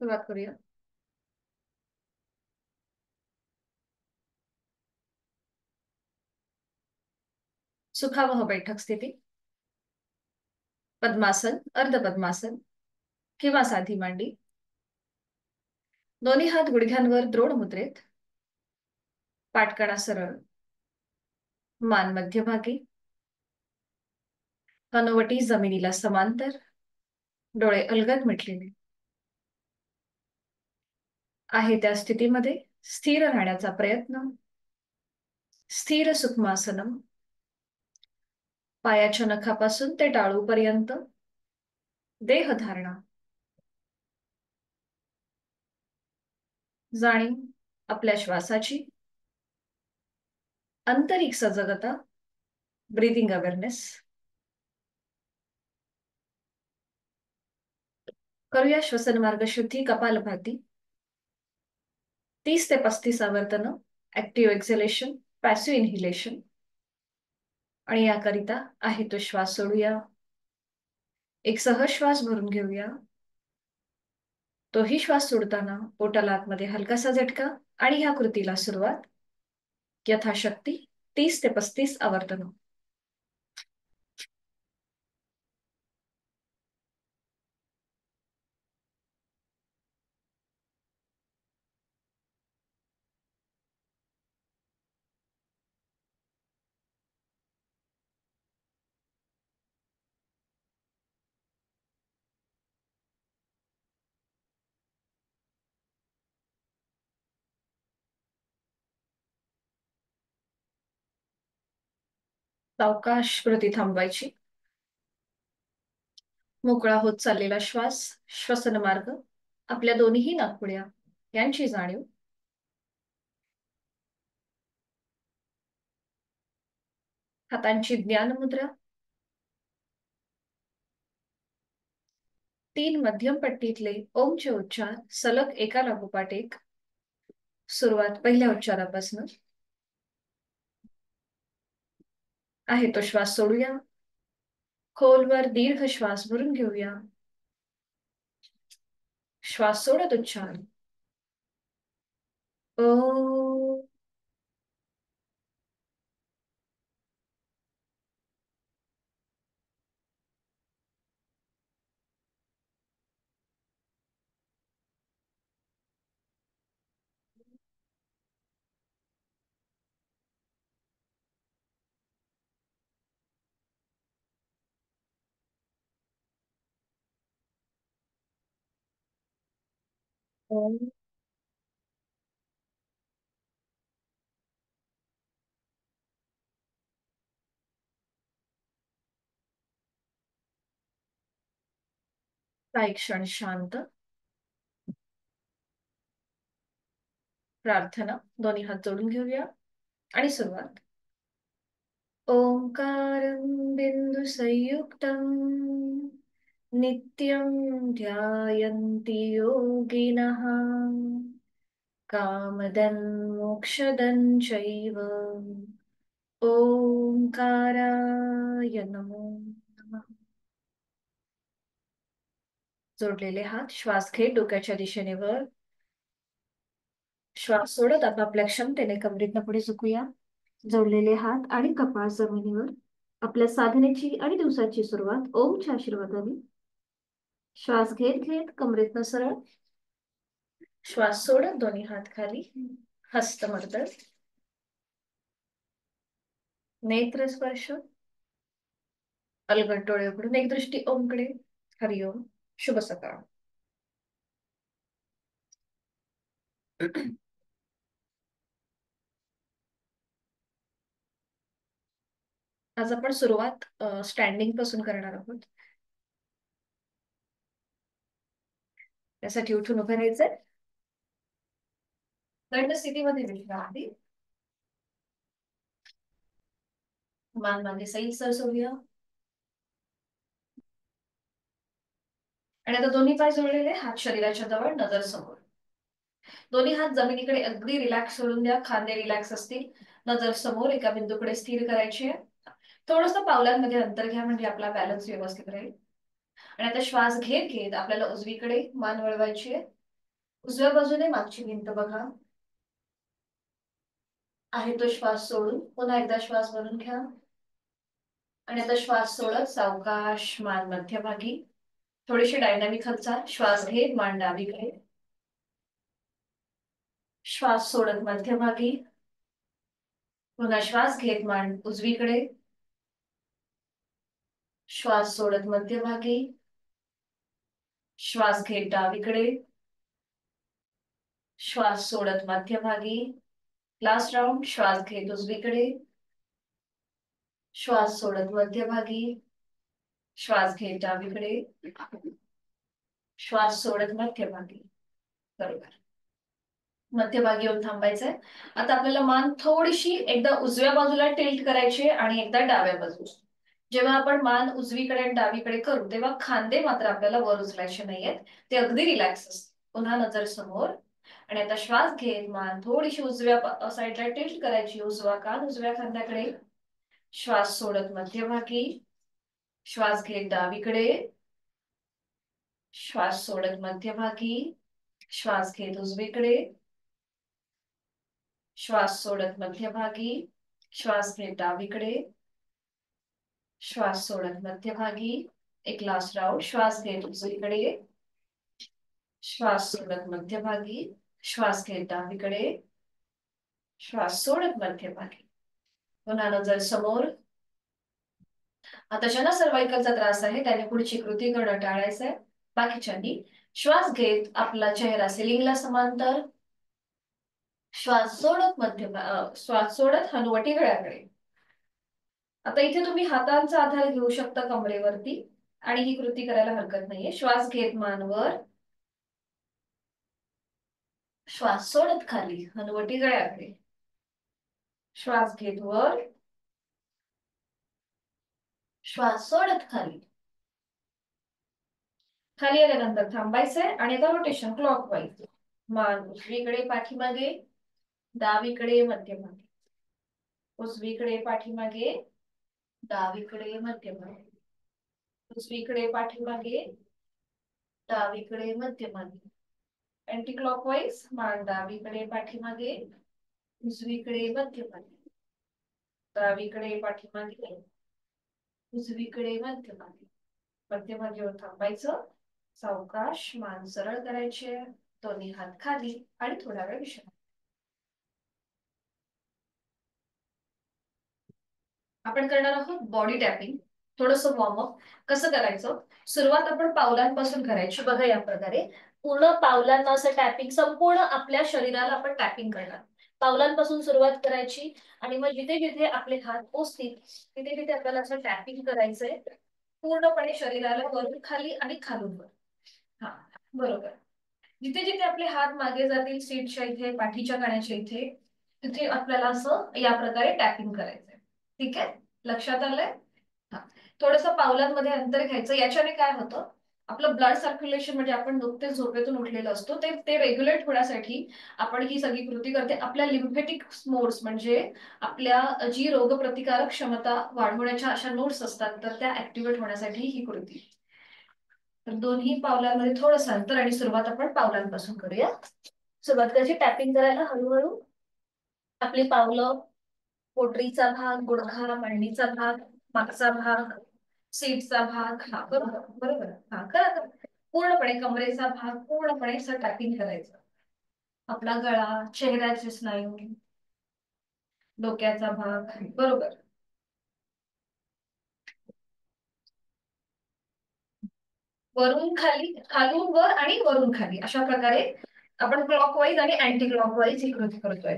सुरुवात करूया. सुखावह बैठक स्थिती. पद्मासन, अर्ध पद्मासन किंवा साधी मांडी. दोन्ही हात गुडघ्यांवर द्रोण मुद्रेत. पाठकणा सरळ. मान मध्यभागी. हनुवटी जमिनीला समांतर. डोळे अलगद मिटलेले. आहे त्या स्थितीमध्ये स्थिर राहण्याचा प्रयत्न. स्थिर सुखमासनम. पायाच्या नखापासून ते टाळूपर्यंत देहधारणा. जाणीव आपल्या श्वासाची. आंतरिक सजगता. Breathing awareness. करूया श्वसन मार्ग शुद्धी कपालभाती. 30 ते 35 आवर्तन. Active exhalation, passive inhalation. आणि याकरिता आहे तो श्वास सोडूया. एक सहज श्वास भरून घेऊया. तोही श्वास सोडताना पोटाला आतमध्ये हलकासा झटका. आणि ह्या कृतीला सुरुवात यथाशक्ती 30 ते 35 आवर्तन. सावकाश कृती थांबवायची. मोकळा होत चाललेला श्वास, श्वसन मार्ग, आपल्या दोन्ही नाकपुड्या यांची जाणीव. हातांची ज्ञान मुद्रा. 3 मध्यम पट्टीतले ओमचे उच्चार सलग एका लागोपाठ एक. सुरुवात पहिल्या उच्चारापासून. आहे तो श्वास सोडूया. खोलवर दीर्घ श्वास भरून घेऊया. श्वास सोडत उच्चार ओ. ओम. काही क्षण शांत. प्रार्थना. दोन्ही हात जोडून घेऊया आणि सुरुवात. ओंकारं बिंदु संयुक्तं नित्यं ध्यायन्ति योगिनः कामदं मोक्षदं चैव. ओंकाराय नमो नमः. जोडलेले हात श्वास घेत डोक्याच्या दिशेने वर. श्वास सोडत आपापल्या क्षमतेने कमरेतनं पुढे झुकूया. जोडलेले हात आणि कपाळ जमिनीवर. आपल्या साधनेची आणि दिवसाची सुरुवात ओमच्या आशीर्वादाने. श्वास घेत घेत कमरेतनं सरळ. श्वास सोडत दोन्ही हात खाली. हस्तमर्दन. नेत्र स्पर्श. अलगद डोळे उघडून एक दृष्टी ओमकडे. हरिओम. शुभ सकाळ. आज आपण सुरुवात स्टँडिंग पासून करणार आहोत. त्यासाठी उठून उभे राहायचंय. दंड स्थितीमध्ये विश्रांती. मान मागे सैल सरसवूया. आणि आता दोन्ही पाय जोडलेले, हात शरीराच्या जवळ, नजर समोर. दोन्ही हात जमिनीकडे अगदी रिलॅक्स सोडून द्या. खांदे रिलॅक्स असतील. नजर समोर एका बिंदूकडे स्थिर करायची आहे. थोडस पावलांमध्ये अंतर घ्या म्हणजे आपला बॅलन्स व्यवस्थित राहील. आणि आता श्वास घेत घेत आपल्याला उजवीकडे मान वळवायची आहे. उजव्या बाजूने मागची भिंत बघा. आहे तो श्वास सोडून पुन्हा एकदा श्वास भरून घ्या. आणि आता श्वास सोडत सावकाश मान मध्यभागी. थोडीशी डायनामिक हालचाल. श्वास घेत मान डावीकडे. श्वास सोडत मध्यभागी. पुन्हा श्वास घेत मान उजवीकडे. श्वास सोडत मध्यभागी. श्वास घेत डावीकडे. श्वास सोडत मध्यभागी. Last round. श्वास घेत उजवीकडे. श्वास सोडत मध्यभागी. श्वास घेत डावीकडे. श्वास सोडत मध्यभागी. बरोबर. मध्यभागी येऊन थांबायचंय. आता आपल्याला मान थोडीशी एकदा उजव्या बाजूला टिल्ट करायची आणि एकदा डाव्या बाजूला. जेव्हा आपण मान उजवीकडे आणि डावीकडे करू तेव्हा खांदे मात्र आपल्याला वर उचलायचे नाहीयेत. ते अगदी रिलॅक्स असते. पुन्हा नजर समोर. आणि आता श्वास घेत मान थोडीशी उजव्या साईडला टिल्ट करायची. उजवा कान उजव्या खांद्याकडे. श्वास सोडत मध्यभागी. श्वास घेत डावीकडे. श्वास सोडत मध्यभागी. श्वास घेत उजवीकडे. श्वास सोडत मध्यभागी. श्वास घेत डावीकडे. श्वास सोडत मध्यभागी. एक लास्ट राउंड. श्वास घेत उजवीकडे. श्वास सोडत मध्यभागी. श्वास घेत डावीकडे. श्वास सोडत मध्यभागी. पुन्हा नजर समोर. आता ज्यांना सर्वाइकलचा त्रास आहे त्याने पुढची कृती करणं टाळायचंय. बाकीच्यांनी श्वास घेत आपला चेहरा सिलिंगला समांतर. श्वास सोडत श्वास सोडत हनुवटी गळ्याकडे. आता इथे तुम्ही हातांचा आधार घेऊ शकता कमरेवरती आणि ही कृती करायला हरकत नाहीये. श्वास घेत मानवर. श्वास सोडत खाली हनुवटी गळ्याकडे. श्वास घेत वर. श्वास सोडत खाली. खाली आल्यानंतर थांबायचंय आणि आता रोटेशन क्लॉकवाईज. मान उजवीकडे पाठीमागे. डावीकडे मध्यभागी. उजवीकडे पाठीमागे. डावीकडे मध्यभागी. उजवीकडे पाठीमागे. डावीकडे मध्यभागी. Anti clockwise. मान डावीकडे पाठीमागे. उजवीकडे मध्यभागी. डावीकडे पाठीमागे. उजवीकडे मध्यभागी. मध्यभागीवर थांबायचं. सावकाश मान सरळ करायचे. दोन्ही हात खाली आणि थोडा वेळ विश्रांती. आपण करणार आहोत बॉडी टॅपिंग. थोडंसं वॉर्मअप. कसं करायचं? सुरुवात आपण पावलांपासून करायची. बघा या प्रकारे पूर्ण पावलांना असं टॅपिंग. संपूर्ण आपल्या शरीराला आपण टॅपिंग करणार. पावलांपासून सुरुवात करायची आणि मग जिथे जिथे आपले हात पोचतील तिथे तिथे आपल्याला असं टॅपिंग करायचंय. पूर्णपणे शरीराला वरून खाली आणि खालून वर. हा बरोबर. जिथे जिथे आपले हात मागे जातील सीटच्या इथे पाठीच्या कण्याच्या इथे तिथे आपल्याला असं या प्रकारे टॅपिंग करायचंय. ठीक आहे. लक्षात आलंय? हा. थोडस पावलांमध्ये अंतर घ्यायचं. याच्याने काय होतं? आपलं ब्लड सर्क्युलेशन म्हणजे आपण नुकतेच झोपेतून उठलेलं असतो ते रेग्युलेट होण्यासाठी आपण ही सगळी कृती करते. आपल्या लिम्फेटिक नोड्स म्हणजे आपल्या जी रोगप्रतिकारक क्षमता वाढवण्याच्या अशा नोड्स असतात तर त्या ऍक्टिव्हेट होण्यासाठी ही कृती. तर दोन्ही पावलांमध्ये थोडंसं अंतर आणि सुरुवात आपण पावलांपासून करूया. सुरुवात करायची टॅपिंग करायला हळूहळू. आपली पावलं पोटरीचा भाग, गुडघा, मांडीचा भाग, मागचा भाग, सीटचा भाग. हा बरोबर बरोबर. हा करा करा. पूर्णपणे कमरेचा भाग पूर्णपणे असं टॅपिंग करायचं. आपला गळा, चेहऱ्याचे स्नायू, डोक्याचा भाग. बरोबर. वरून खाली, खालून वर आणि वरून खाली अशा प्रकारे आपण क्लॉकवाईज आणि अँटी क्लॉकवाईज ही कृती करतोय.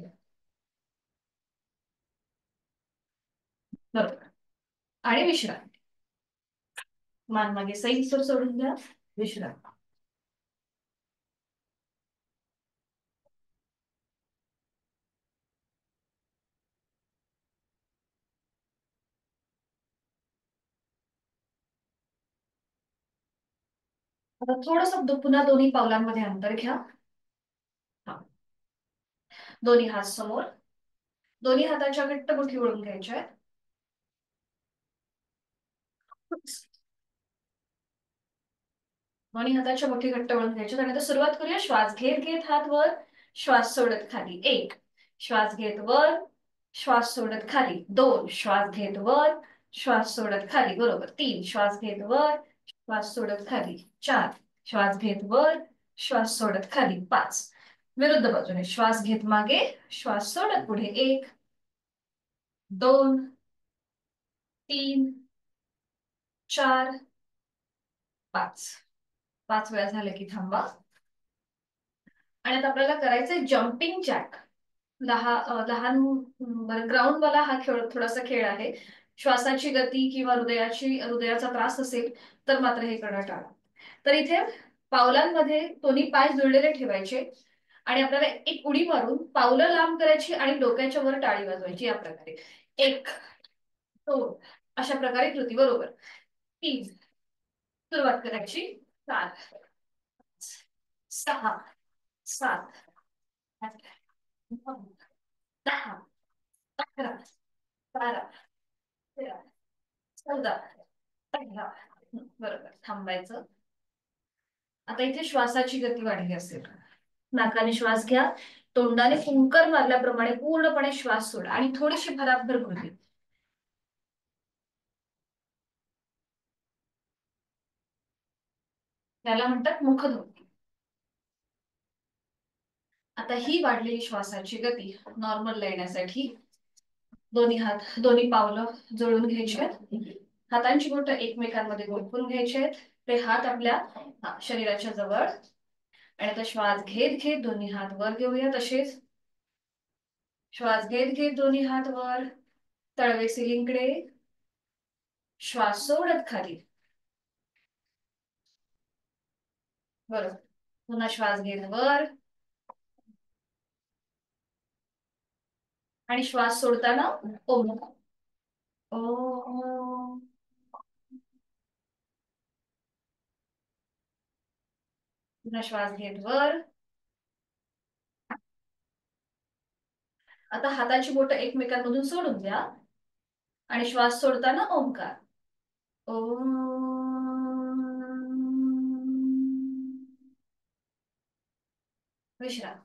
बरोबर. आणि विश्रांती. मान मागे सैल सोडून द्या. विश्रांती. आता थोडस पुन्हा दोन्ही पावलांमध्ये अंतर घ्या. हा. दोन्ही हात समोर. दोन्ही हाताच्या घट्ट मुठी ओढून घ्यायच्या. दोन्ही हाताच्या मुठी घट्ट वळून घ्यायच्या आणि आता सुरुवात करूया. श्वास घेत घेत हात वर, श्वास सोडत खाली. 1 श्वास घेत वर, श्वास सोडत खाली. 2 श्वास घेत वर, श्वास सोडत खाली. बरोबर. 3 श्वास घेत वर, श्वास सोडत खाली. 4 श्वास घेत वर, श्वास सोडत खाली. 5 विरुद्ध बाजूने श्वास घेत मागे, श्वास सोडत पुढे. 1 2 3 4 5 5 वेळा झाले की थांबा. आणि आता आपल्याला करायचंय जम्पिंग जॅक. लहान ग्राउंड वाला हा खेळ थोडासा खेळ आहे. श्वासाची गती किंवा हृदयाचा त्रास असेल तर मात्र हे करणं टाळा. तर इथे पावलांमध्ये दोन्ही पाय जुळलेले ठेवायचे आणि आपल्याला एक उडी मारून पावलं लांब करायची आणि डोक्याच्या वर टाळी वाजवायची या प्रकारे. 1 2 अशा प्रकारे कृती. बरोबर. 3 सुरुवात करायची. 4 6 7 8 9 10 11 12 13 14 15. बरोबर. थांबायचं. आता इथे श्वासाची गती वाढली असेल. नाकाने श्वास घ्या, तोंडाने फुंकर मारल्याप्रमाणे पूर्णपणे श्वास सोडा आणि थोडीशी भराभर कृती. त्याला म्हणतात मुखधोक्ती. आता ही वाढलेली श्वासाची गती नॉर्मल येण्यासाठी दोन्ही पावलं जोडून घ्यायची आहेत. हातांची बोटं एकमेकांमध्ये गुंफून घ्यायची आहेत. ते हात आपल्या शरीराच्या जवळ. आणि आता श्वास घेत घेत दोन्ही हात वर घेऊया. तसेच श्वास घेत घेत दोन्ही हात वर, तळवे सिलिंगकडे. श्वास सोडत खाली. बरोबर. पुन्हा श्वास घेत वर आणि श्वास सोडताना ओम. ओम. पुन्हा श्वास घेत वर. आता हाताची बोटं एकमेकांमधून सोडून द्या आणि श्वास सोडताना ओंकार. ओम. विश्राम.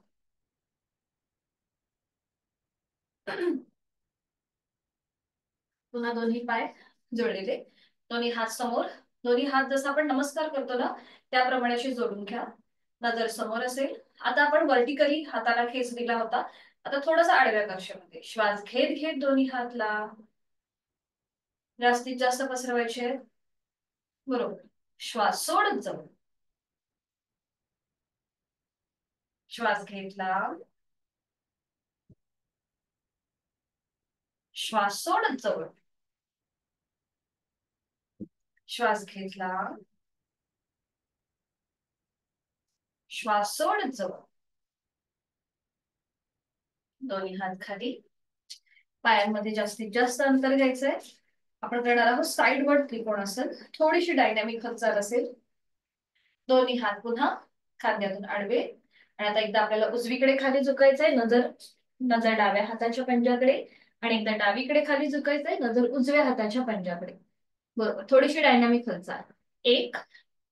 पुन्हा दोन्ही पाय जोडलेले, दोन्ही हात समोर. दोन्ही हात जसं आपण नमस्कार करतो ना त्याप्रमाणे अशी जोडून घ्या. नजर समोर असेल. आता आपण वर्टिकली हाताला खेच दिला होता. आता थोडासा आडव्या कक्षामध्ये श्वास घेत घेत दोन्ही हात लांब, जास्तीत जास्त पसरवायचे. बरोबर. श्वास सोडत जाऊ. श्वास घेतला, श्वास सोडत जवळ. श्वास घेतला, श्वास सोडत जवळ. दोन्ही हात खाली. पायांमध्ये जास्तीत जास्त अंतर घ्यायचंय. आपण करणार आहोत साइडवर्ड त्रिकोणासन. थोडीशी डायनॅमिक हालचाल असेल. दोन्ही हात पुन्हा खांद्यातून आडवे. आणि आता एकदा आपल्याला उजवीकडे खाली झुकायचंय. नजर नजर डाव्या हाताच्या पंजाकडे आणि एकदा डावीकडे खाली झुकायचंय. नजर उजव्या हाताच्या पंजाकडे. बरोबर. थोडीशी डायनॅमिक हालचाल. 1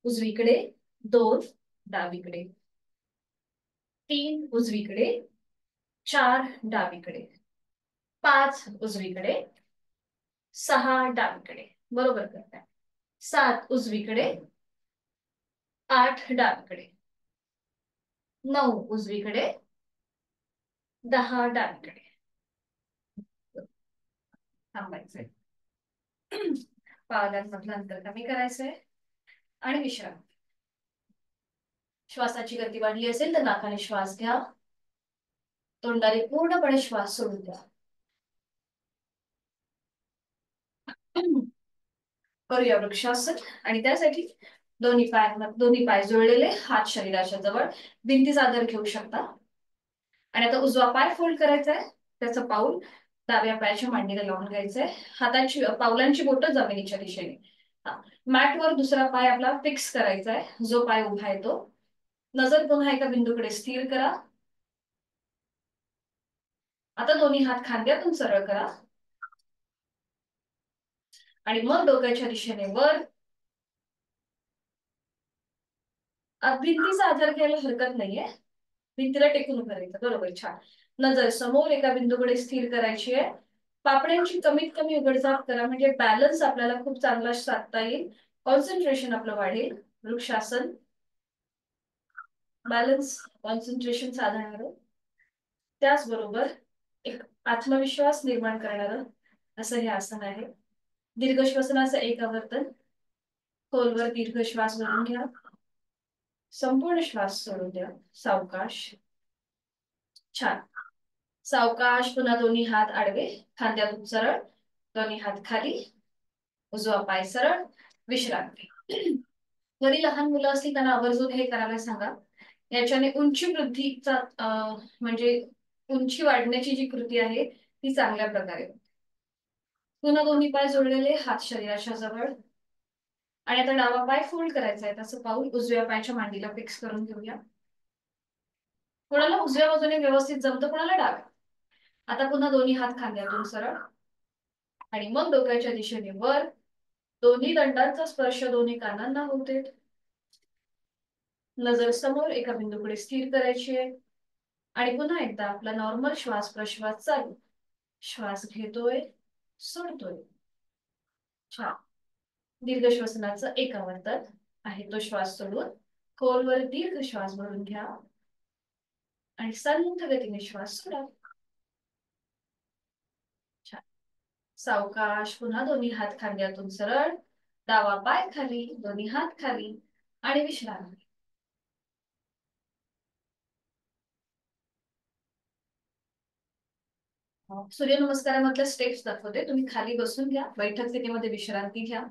उजवीकडे, 2 डावीकडे, 3 उजवीकडे, 4 डावीकडे, 5 उजवीकडे, 6 डावीकडे. बरोबर करताय. 7 उजवीकडे, 8 डावीकडे, 9 उजवीकडे, 10 डावीकडे. थांबायचंय. पावलांमधलं अंतर कमी करायचंय आणि विश्राम. श्वासाची गती वाढली असेल तर नाकाने श्वास घ्या, तोंडाने पूर्णपणे श्वास सोडून द्या. करूया वृक्षासन. आणि त्यासाठी दोन्ही पाय जुळलेले, हात शरीराच्या जवळ, भिंती आधार घेऊ शकता. आणि आता उजवा पाय फोल्ड करायचा आहे. त्याचं पाऊल डाव्या पायाच्या मांडीला लावून घ्यायचंय. पावलांची बोटं जमिनीच्या दिशेने. मॅटवर दुसरा पाय आपला फिक्स करायचा आहे. जो पाय उभा आहे तो. नजर पुन्हा एका बिंदूकडे स्थिर करा. आता दोन्ही हात खांद्यातून सरळ करा आणि मग डोक्याच्या दिशेने वर भिंतीचा आधार घ्यायला हरकत नाहीये, भिंतीला टेकून उभं राहायचं. बरोबर, छान. नजर समोर एका बिंदूकडे स्थिर करायची आहे. पापण्यांची कमीत कमी उघडझाप करा, म्हणजे बॅलन्स आपल्याला खूप चांगला साधता येईल, कॉन्सन्ट्रेशन आपलं वाढेल. वृक्षासन, बॅलन्स कॉन्सन्ट्रेशन साधणार. त्याचबरोबर एक आत्मविश्वास निर्माण करणारं असं हे आसन आहे. दीर्घ श्वसनाचं एक आवर्तन. खोलवर दीर्घ श्वास भरून घ्या, संपूर्ण श्वास सोडून द्या, सावकाश. छान. सावकाश. पुन्हा दोन्ही हात आडवे, खांद्यातून सरळ, दोन्ही हात खाली, उजवा पाय सरळ, विश्रांती. घरी लहान मुलं असतील त्यांना आवर्जून हे करायला सांगा. याच्याने उंची वृद्धीचा म्हणजे उंची वाढण्याची जी कृती आहे ती चांगल्या प्रकारे होते. पुन्हा दोन्ही पाय जोडलेले, हात शरीराच्या जवळ. आणि आता डावा पाय फोल्ड करायचा आहे, तसं पाऊल उजव्या पायाच्या मांडीला फिक्स करून घेऊया. कोणाला उजव्या बाजूने व्यवस्थित जमतं, कोणाला डाव्या. आता पुन्हा दोन्ही हात खांद्यातून सरळ आणि मग डोक्याच्या दिशेने वर. दोन्ही दंडांचा स्पर्श दोन्ही कानांना होते. नजर समोर एका बिंदूकडे स्थिर करायची आहे आणि पुन्हा एकदा आपला नॉर्मल श्वास प्रश्वास चालू. श्वास घेतोय, सोडतोय. छान. दीर्घ श्वसनाचं एक आवर्तन आहे, तो श्वास सोडून खोलवर दीर्घ श्वास भरून घ्या आणि संथ गतीने श्वास सोडा. छान. सावकाश. पुन्हा दोन्ही हात खांद्यातून सरळ, डावा पाय खाली, दोन्ही हात खाली आणि विश्रांती. सूर्यनमस्कारामधल्या स्टेप्स दाखवते, तुम्ही खाली बसून घ्या, बैठक स्थितीमध्ये विश्रांती घ्या.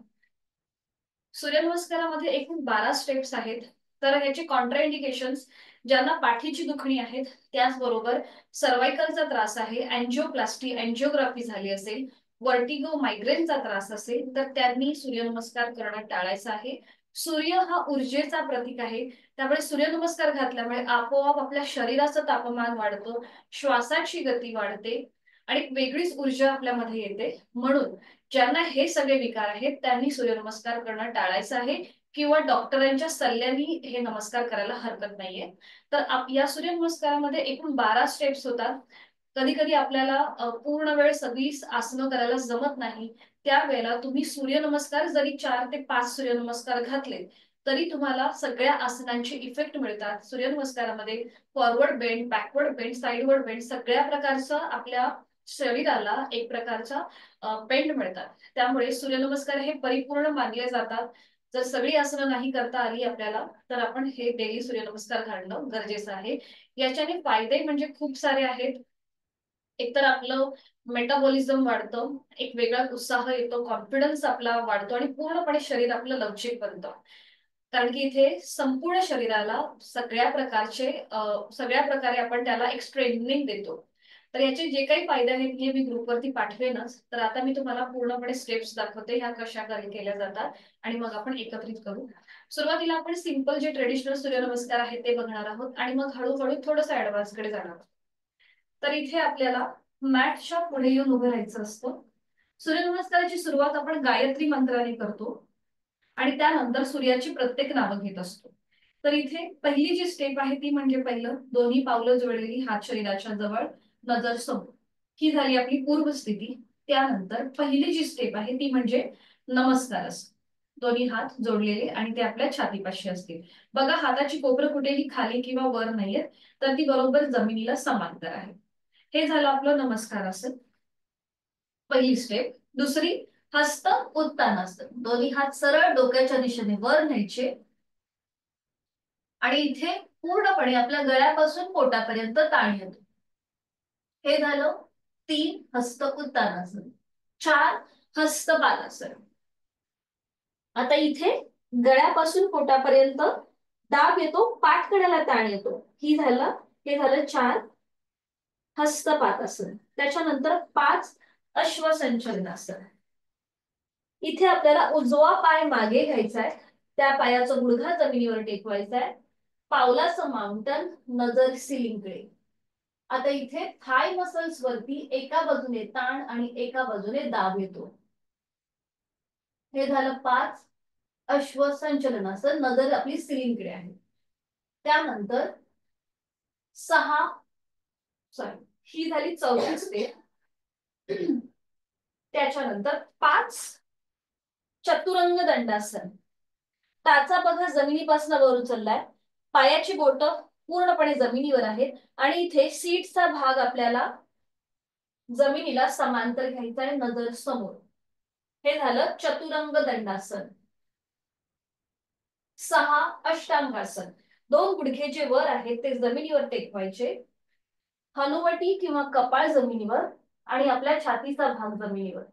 सूर्यनमस्कारामध्ये एकूण 12 स्टेप्स आहेत. तर याचे कॉन्ट्राइंडिकेशन्स, ज्यांना पाठीची दुखणी आहेत, त्याचबरोबर सर्वायकलचा त्रास आहे, अँजिओप्लास्टी अँजिओग्राफी झाली असेल, वर्टिगो मायग्रेनचा त्रास असेल, तर त्यांनी सूर्यनमस्कार करणं टाळायचं आहे. सूर्य हा ऊर्जेचा प्रतीक आहे, त्यामुळे सूर्यनमस्कार घातल्यामुळे आपोआप आपल्या शरीराचं तापमान वाढतं, श्वासाची गती वाढते आणि एक वेगळीच ऊर्जा आपल्यामध्ये येते. म्हणून ज्यांना हे सगळे विकार आहेत त्यांनी सूर्यनमस्कार करणं टाळायचं आहे किंवा डॉक्टरांच्या सल्ल्याने हे नमस्कार करायला हरकत नाहीये. तर या सूर्यनमस्कारामध्ये एकूण 12 स्टेप्स होतात. कधी कधी आपल्याला पूर्ण वेळ सगळी आसनं करायला जमत नाही, त्यावेळेला तुम्ही सूर्यनमस्कार जरी 4 ते 5 सूर्यनमस्कार घातले तरी तुम्हाला सगळ्या आसनांचे इफेक्ट मिळतात. सूर्यनमस्कारामध्ये forward bend, backward bend, sideward bend सगळ्या प्रकारचं आपल्या शरीराला एक प्रकारचा बेंड मिळतात. त्यामुळे सूर्यनमस्कार हे परिपूर्ण मानले जातात. जर सगळी आसनं नाही करता आली आपल्याला तर आपण हे डेली सूर्यनमस्कार घालणं गरजेचं आहे. याच्याने फायदे म्हणजे खूप सारे आहेत. एकतर आपलं मेटाबॉलिझम वाढतं, एक वेगळा उत्साह येतो, कॉन्फिडन्स आपला वाढतो आणि पूर्णपणे शरीर आपलं लवचिक बनतं. कारण की इथे संपूर्ण शरीराला सगळ्या प्रकारे आपण त्याला एक स्ट्रेंथनिंग देतो. तर याचे जे काही फायदे आहेत हे मी ग्रुपवरती पाठवेनच. तर आता मी तुम्हाला पूर्णपणे स्टेप्स दाखवते, ह्या कशा केल्या जातात आणि मग आपण एकत्रित करू. सुरुवातीला आपण सिंपल जे ट्रेडिशनल सूर्यनमस्कार आहेत ते बघणार आहोत आणि मग हळूहळू थोडंसं ऍडव्हान्स कडे जाणार आहोत. तर इथे आपल्याला मॅटच्या पुढे येऊन उभं राहायचं असतं. सूर्यनमस्काराची सुरुवात आपण गायत्री मंत्राने करतो आणि त्यानंतर सूर्याची प्रत्येक नावं घेत असतो. तर इथे पहिली जी स्टेप आहे ती म्हणजे पहिलं दोन्ही पावलं जोडलेली, हात शरीराच्या जवळ, नजर समोर. ही झाली आपली पूर्व स्थिती. त्यानंतर पहिली जी स्टेप आहे ती म्हणजे नमस्कार असतो. दोन्ही हात जोडलेले आणि ते आपल्या छातीपाशी असतील. बघा हाताची कोपरं कुठेही खाली किंवा वर नाहीये, तर ती बरोबर जमिनीला समांतर आहे. हे झालं आपलं नमस्कार असं पहिली स्टेप. दुसरी हस्त उत्तानासन. दोन्ही हात सरळ डोक्याच्या दिशेने वर न्यायचे आणि इथे पूर्णपणे आपल्या गळ्यापासून पोटापर्यंत ताण येतो. हे झालं 3 हस्त उत्तानासन. 4 हस्त बालासन. आता इथे गळ्यापासून पोटापर्यंत दाब येतो, पाठकड्याला ताण येतो. हे झालं 4 हस्तपादासन. त्याच्यानंतर 5 अश्वसंचलनासन. इथे आपल्याला उजवा पाय मागे घ्यायचा आहे, त्या पायाचा गुडघा जमिनीवर टेकवायचा आहे, पावलाचं माउंटन, नजर सिलिंगकडे. आता इथे थाय मसल्स वरती एका बाजूने ताण आणि एका बाजूने दाब येतो. हे झालं 5 अश्वसंचलनासन. नजर आपली सिलिंगकडे आहे. त्यानंतर 6 सॉरी ही झाली चौथी स्टेप. त्याच्यानंतर 5 चतुरंग दंडासन. टाचा बघा जमिनीपासून वर उचललाय, पायाची बोट पूर्णपणे जमिनीवर आहेत आणि इथे सीटचा भाग आपल्याला जमिनीला समांतर घ्यायचा आहे, नजर समोर. हे झालं चतुरंग दंडासन. 6 अष्टांगासन. 2 गुडघे जे वर आहेत ते जमिनीवर टेकवायचे, हनुवटी किंवा कपाळ जमिनीवर आणि आपल्या छातीचा भाग जमिनीवर.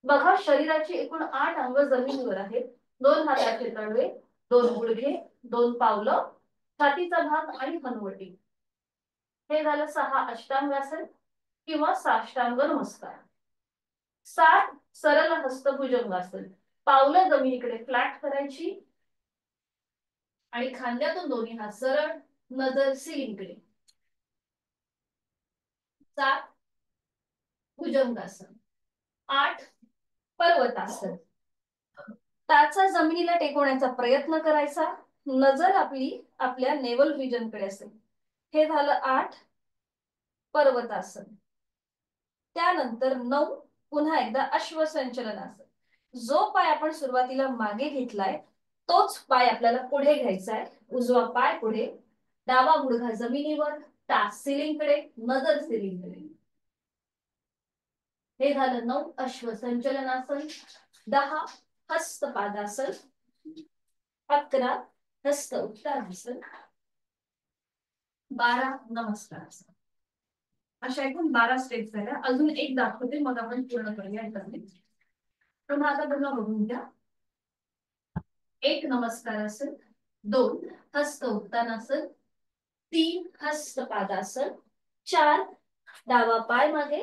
बघा शरीराची एकूण 8 अंग जमिनीवर आहेत. 2 हाताचे तळवे, 2 गुडघे, 2 पावलं, छातीचा भाग आणि हनुवटी. हे झालं 6 अष्टांगासन किंवा साष्टांग नमस्कार. 7 सरळ हस्त भुजंगासन. पावलं जमिनीकडे फ्लॅट करायची आणि खांद्यातून दोन्ही हात सरळ, नजर सिलिंगकडे. 7 भुजंगासन. 8 पर्वतासन. टाचा जमिनीला टेकवण्याचा प्रयत्न करायचा, नजर आपली आपल्या नेवल रिजन कडे असेल. हे झालं 8 पर्वतासन. त्यानंतर 9 पुन्हा एकदा अश्वसंचलनासन. जो पाय आपण सुरुवातीला मागे घेतलाय तोच पाय आपल्याला पुढे घ्यायचा आहे. उजवा पाय पुढे, डावा गुडघा जमिनीवर, टाच सिलिंगकडे, नजर सिलिंगकडे. हे झालं 9 अश्वसंचलनासन. 10 हस्तपादासन. 11 हस्त उत्तानासन. 12 नमस्कारासन. अशा एकूण 12 स्टेप्स झाल्या. अजून एक दाखवते मग आपण पूर्ण करूया. पुन्हा आता पुन्हा बघून घ्या. 1 नमस्कारासन. 2 हस्त उत्तानासन. 3 हस्तपादासन. 4 डावा पाय मागे,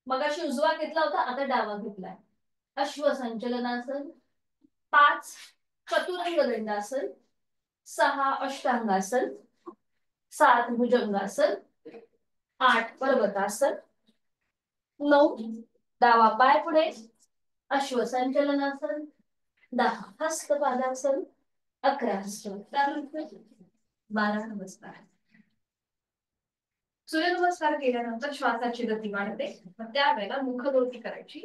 मगाशी उजवा घेतला होता आता डावा घेतलाय, अश्वसंचलनासन. 5 चतुरंग दंडासन. 6 अष्टांगासन. 7 भुजंगासन. 8 पर्वतासन. 9 डावा पाय पुढे, अश्वसंचलनासन. 10 हस्तपादासन. 11 हस्तोत्तानासन. 12 नमस्कार. सूर्यनमस्कार केल्यानंतर श्वासाची गती वाढते, त्यावेळेला मुखगोटी करायची.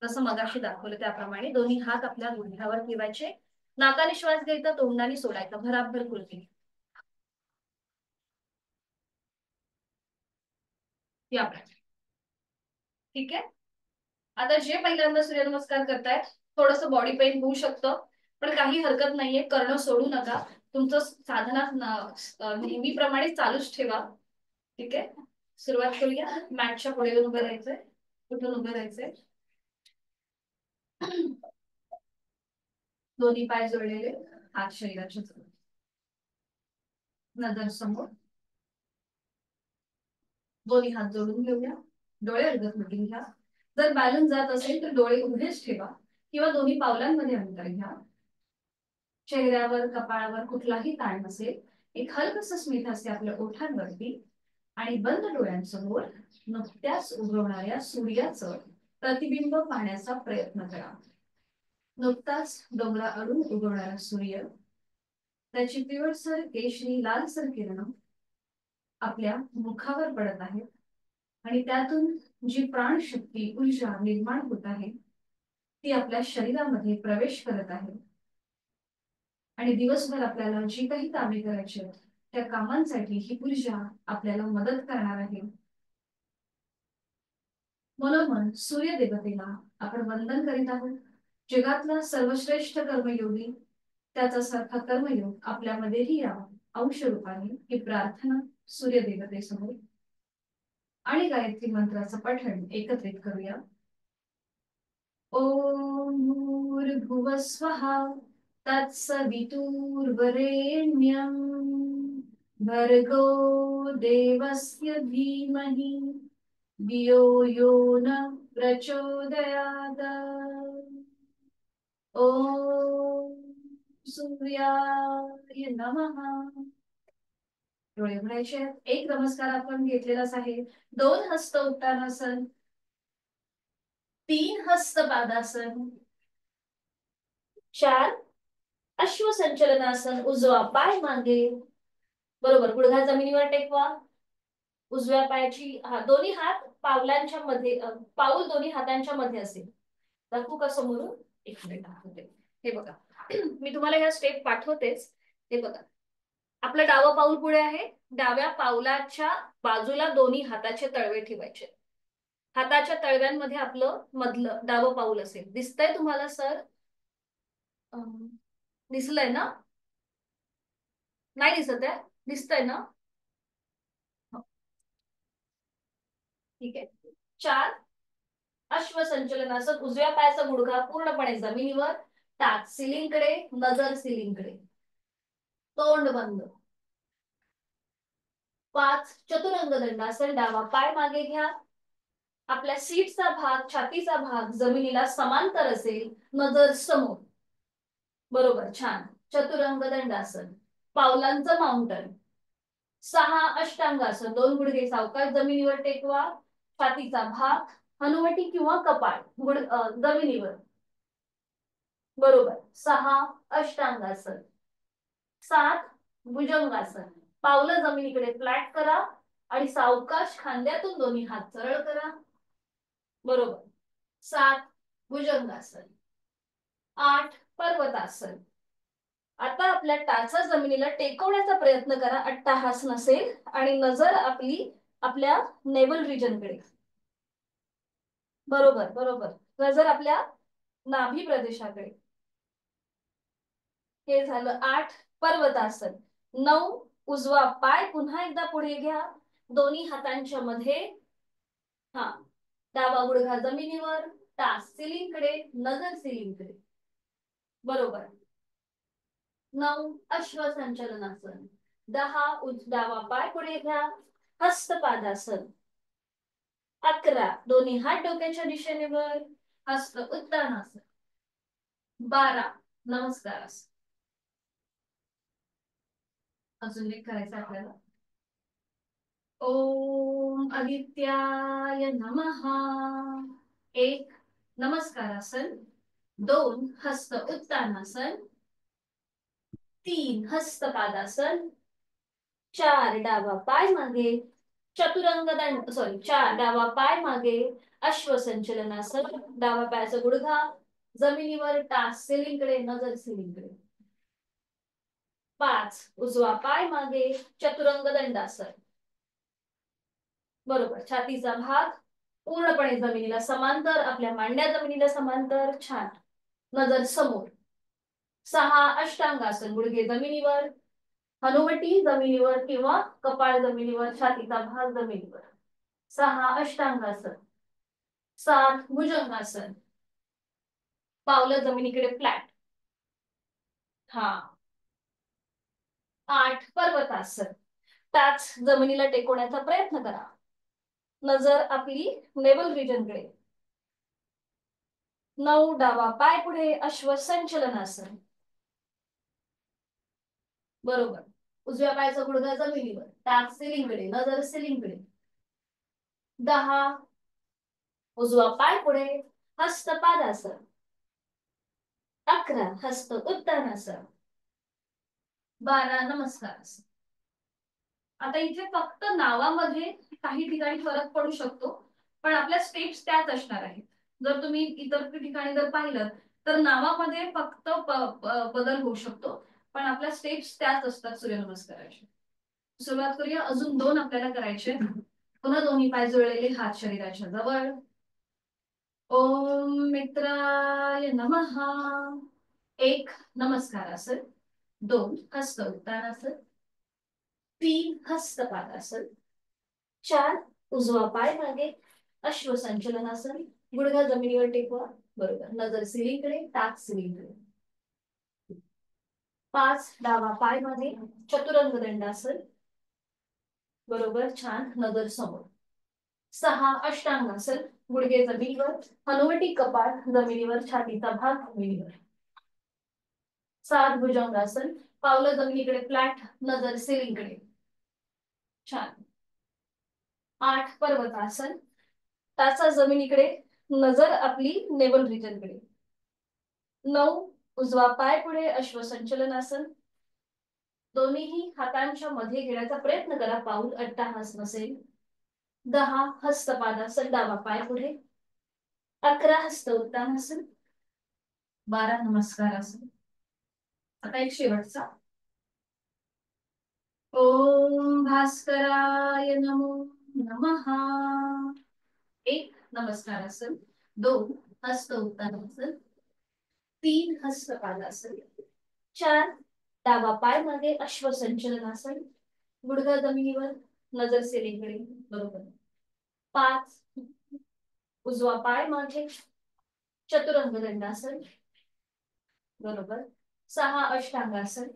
जसं मगाशी दाखवलं त्याप्रमाणे दोन्ही हात आपल्या गुडघ्यावर ठेवायचे, नाकाने श्वास घ्यायचा, तोंडाने सोडायचा, भराभर कुलती. ठीक आहे. आता जे पहिल्यांदा सूर्यनमस्कार करतायत थोडस बॉडी पेन होऊ शकतं, पण काही हरकत नाहीये, करणं सोडू नका. तुमचं साधना नेहमीप्रमाणे चालूच ठेवा. ठीक आहे, सुरुवात करूया. मॅटच्या पुढे उभं राहायचंय, कुठून उभं राहायचंय, दोन्ही पाय जोडलेले, हात शरीराच्या जवळ, नजर समोर, दोन्ही हात जोडून घेऊया, डोळे अलगद मिटून घ्या. जर बॅलन्स जात असेल तर डोळे उघडेच ठेवा किंवा दोन्ही पावलांमध्ये अंतर घ्या. चेहऱ्यावर कपाळावर कुठलाही ताण नसेल, एक हलकस स्मित असते आपल्या ओठांवरती आणि बंद डोळ्यांसमोर नुकत्याच उगवणाऱ्या सूर्याचं प्रतिबिंब पाहण्याचा प्रयत्न करा. नुकताच डोंगराआडून उगवणारा सूर्य, त्याची पिवळसर केशरी लालसर किरण आपल्या मुखावर पडत आहेत आणि त्यातून जी प्राणशक्ती ऊर्जा निर्माण होत आहे ती आपल्या शरीरामध्ये प्रवेश करत आहे आणि दिवसभर आपल्याला जी काही कामे करायची आहेत त्या कामांसाठी ही ऊर्जा आपल्याला मदत करणार आहे. म्हणून सूर्य देवतेला आपण वंदन करीत आहोत. जगातला सर्वश्रेष्ठ कर्मयोगी, त्याचा सारखा कर्मयोग आपल्यामध्येही यावा अंश रूपाने ही प्रार्थना सूर्य देवतेसमोर. आणि गायत्री मंत्राचं पठण एकत्रित करूया. ओम भूर्भुवस्वः तत्सवितुर्वरेण्यं भर्गो देवस्य धीमहि धियो यो न प्रचोदयात्. ओम सूर्याय नमः. डोळे उघडायचे. एक नमस्कार आपण घेतलेलाच आहे. 2 हस्त उत्तानासन. 3 हस्त पादासन. 4 अश्वसंचलनासन, उजवा पाय मागे, बरोबर, गुडघा जमिनीवर टेकवा. उजव्या पायाची दोन्ही हात पावलांच्या मध्ये, पाऊल दोन्ही हातांच्या मध्ये असेल. दाखवू का समोरून? एक मिनिट दाखवते. हे बघा. मी तुम्हाला ह्या स्टेप पाठवतेच. हे बघा, आपलं डावं पाऊल पुढे आहे. डाव्या पाऊलाच्या बाजूला दोन्ही हाताचे तळवे ठेवायचे. हाताच्या तळव्यांमध्ये आपलं मधलं डावं पाऊल असेल. दिसतंय तुम्हाला सर? दिसलंय ना? नाही दिसत आहे? दिसतंय ना? हो, ठीक आहे. 4 अश्वसंचलनासन. उजव्या पायाचा गुडघा पूर्णपणे जमिनीवर, टाच सिलिंगकडे, नजर सिलिंगकडे, तोंड बंद. 5 चतुरंग दंडासन. डावा पाय मागे घ्या. आपल्या सीटचा भाग, छातीचा भाग जमिनीला समांतर असेल, नजर समोर. बरोबर, छान. चतुरंग दंडासन, पावलांचं माउंटन. 6 अष्टांगासन. 2 गुडघे सावकाश जमिनीवर टेकवा. छातीचा भाग, हनुवटी किंवा कपाळ जमिनीवर. बरोबर, 6 अष्टांगासन. 7 भुजंगासन. पावलं जमिनीकडे फ्लॅट करा आणि सावकाश खांद्यातून दोन्ही हात सरळ करा. बरोबर, 7 भुजंगासन. 8 पर्वतासन. आता आपल्या टाचा जमिनीला टेकवण्याचा प्रयत्न करा, अट्टाहास नसेल, आणि नजर आपली आपल्या नेवल रिजनकडे. बरोबर बरोबर, नजर आपल्या नाभी प्रदेशाकडे. हे झालं 8 पर्वतासन. 9 उजवा पाय पुन्हा एकदा पुढे घ्या, दोन्ही हातांच्या मध्ये. हा, डावा गुडघा जमिनीवर, टाच सिलिंगकडे, नजर सिलिंगकडे. बरोबर. 9 अश्वसंचलनासन. 10 डावा पाय पुढे घ्या, हस्तपादासन. 11 दोन्ही हात डोक्याच्या दिशेने वर, हस्त उत्तानासन. 12 नमस्कारासन. अजून एक करायचं आपल्याला. ओम आदित्याय नमः. 1 नमस्कारासन. 2 हस्त उत्तानासन. 3 हस्तपादासन. 4 डावा पाय मागे, चतुरंग दंड, सॉरी, 4 डावा पाय मागे, अश्वसंचलनासन. डावा पायाचा गुडघा जमिनीवर, टाच सिलिंगकडे, नजर सिलिंगकडे. 5 उजवा पाय मागे, चतुरंग दंडासन. बरोबर, छातीचा भाग पूर्णपणे जमिनीला समांतर, आपल्या मांड्या जमिनीला समांतर. छान, नजर समोर. 6 अष्टांगासन. गुडघे जमिनीवर, हनुवटी जमिनीवर किंवा कपाळ जमिनीवर, छातीचा भाग जमिनीवर. 6 अष्टांगासन. 7 भुजंगासन. पावलं जमिनीकडे फ्लॅट. हा. 8 पर्वतासन. टाच जमिनीला टेकवण्याचा प्रयत्न करा, नजर आपली नेवल रिजनकडे. 9 डावा पाय पुढे, अश्वसंचलनासन. बरोबर, उजव्या पायाचा गुडघा जमिनीवर, टाच सिलिंगकडे, नजर सिलिंगकडे. 10 उजवा पाय पुढे, हस्तपादासन. 11 हस्त उत्तानासन. 12 नमस्कारासन. आता इथे फक्त नावामध्ये काही ठिकाणी फरक पडू शकतो, पण आपल्या स्टेप्स त्याच असणार आहेत. जर तुम्ही इतर ठिकाणी जर पाहिलं तर नावामध्ये फक्त बदल होऊ शकतो, पण आपल्या स्टेप्स त्याच असतात सूर्यनमस्काराच्या. सुरुवात करूया. अजून 2 आपल्याला करायचे. पुन्हा दोन्ही पाय जुळलेले, हात शरीराच्या जवळ. ओम मित्राय नमः. 1 नमस्कारासन. 2 हस्त उत्तानासन. 3 हस्तपादासन. 4 उजवा पाय मागे, अश्वसंचलनासन. गुडघा जमिनीवर टेकवा. बरोबर, नजर सिलिंगकडे, टाच सिलिंगकडे. 5 डावा पाय मागे, चतुरंग दंडासन. बरोबर, छान, नजर समोर. 6 अष्टांगासन. गुडघे जमिनीवर, हनुवटी कपाळ जमिनीवर, छातीचा भाग जमिनीवर. 7 भुजंगासन. पावलं जमिनीकडे फ्लॅट, नजर सिलिंगकडे. छान. 8 पर्वतासन. टाचा जमिनीकडे, नजर आपली नेवल रिजनकडे. 9 उजवा पाय पुढे, अश्वसंचलनासन. दोन्हीही हातांच्या मध्ये घेण्याचा प्रयत्न करा. पाऊल अट्टहास नसेल. 10 हस्तपादासन, डावा पाय पुढे. 11 हस्त उत्तानासन. 12 नमस्कार आसन. आता एक शेवटचा. ओम भास्कराय नमो नमः. 1 नमस्कार आसन. 2 हस्त उत्तानासन. 3 हस्तपादासन. 4 डावा पाय मागे अश्वसंचलनासन. गुडघा जमिनीवर, नजर सेवेकडे, बरोबर. 5 उजवा पाय मागे चतुरंग दंडासन, बरोबर. 6 अष्टांगासन.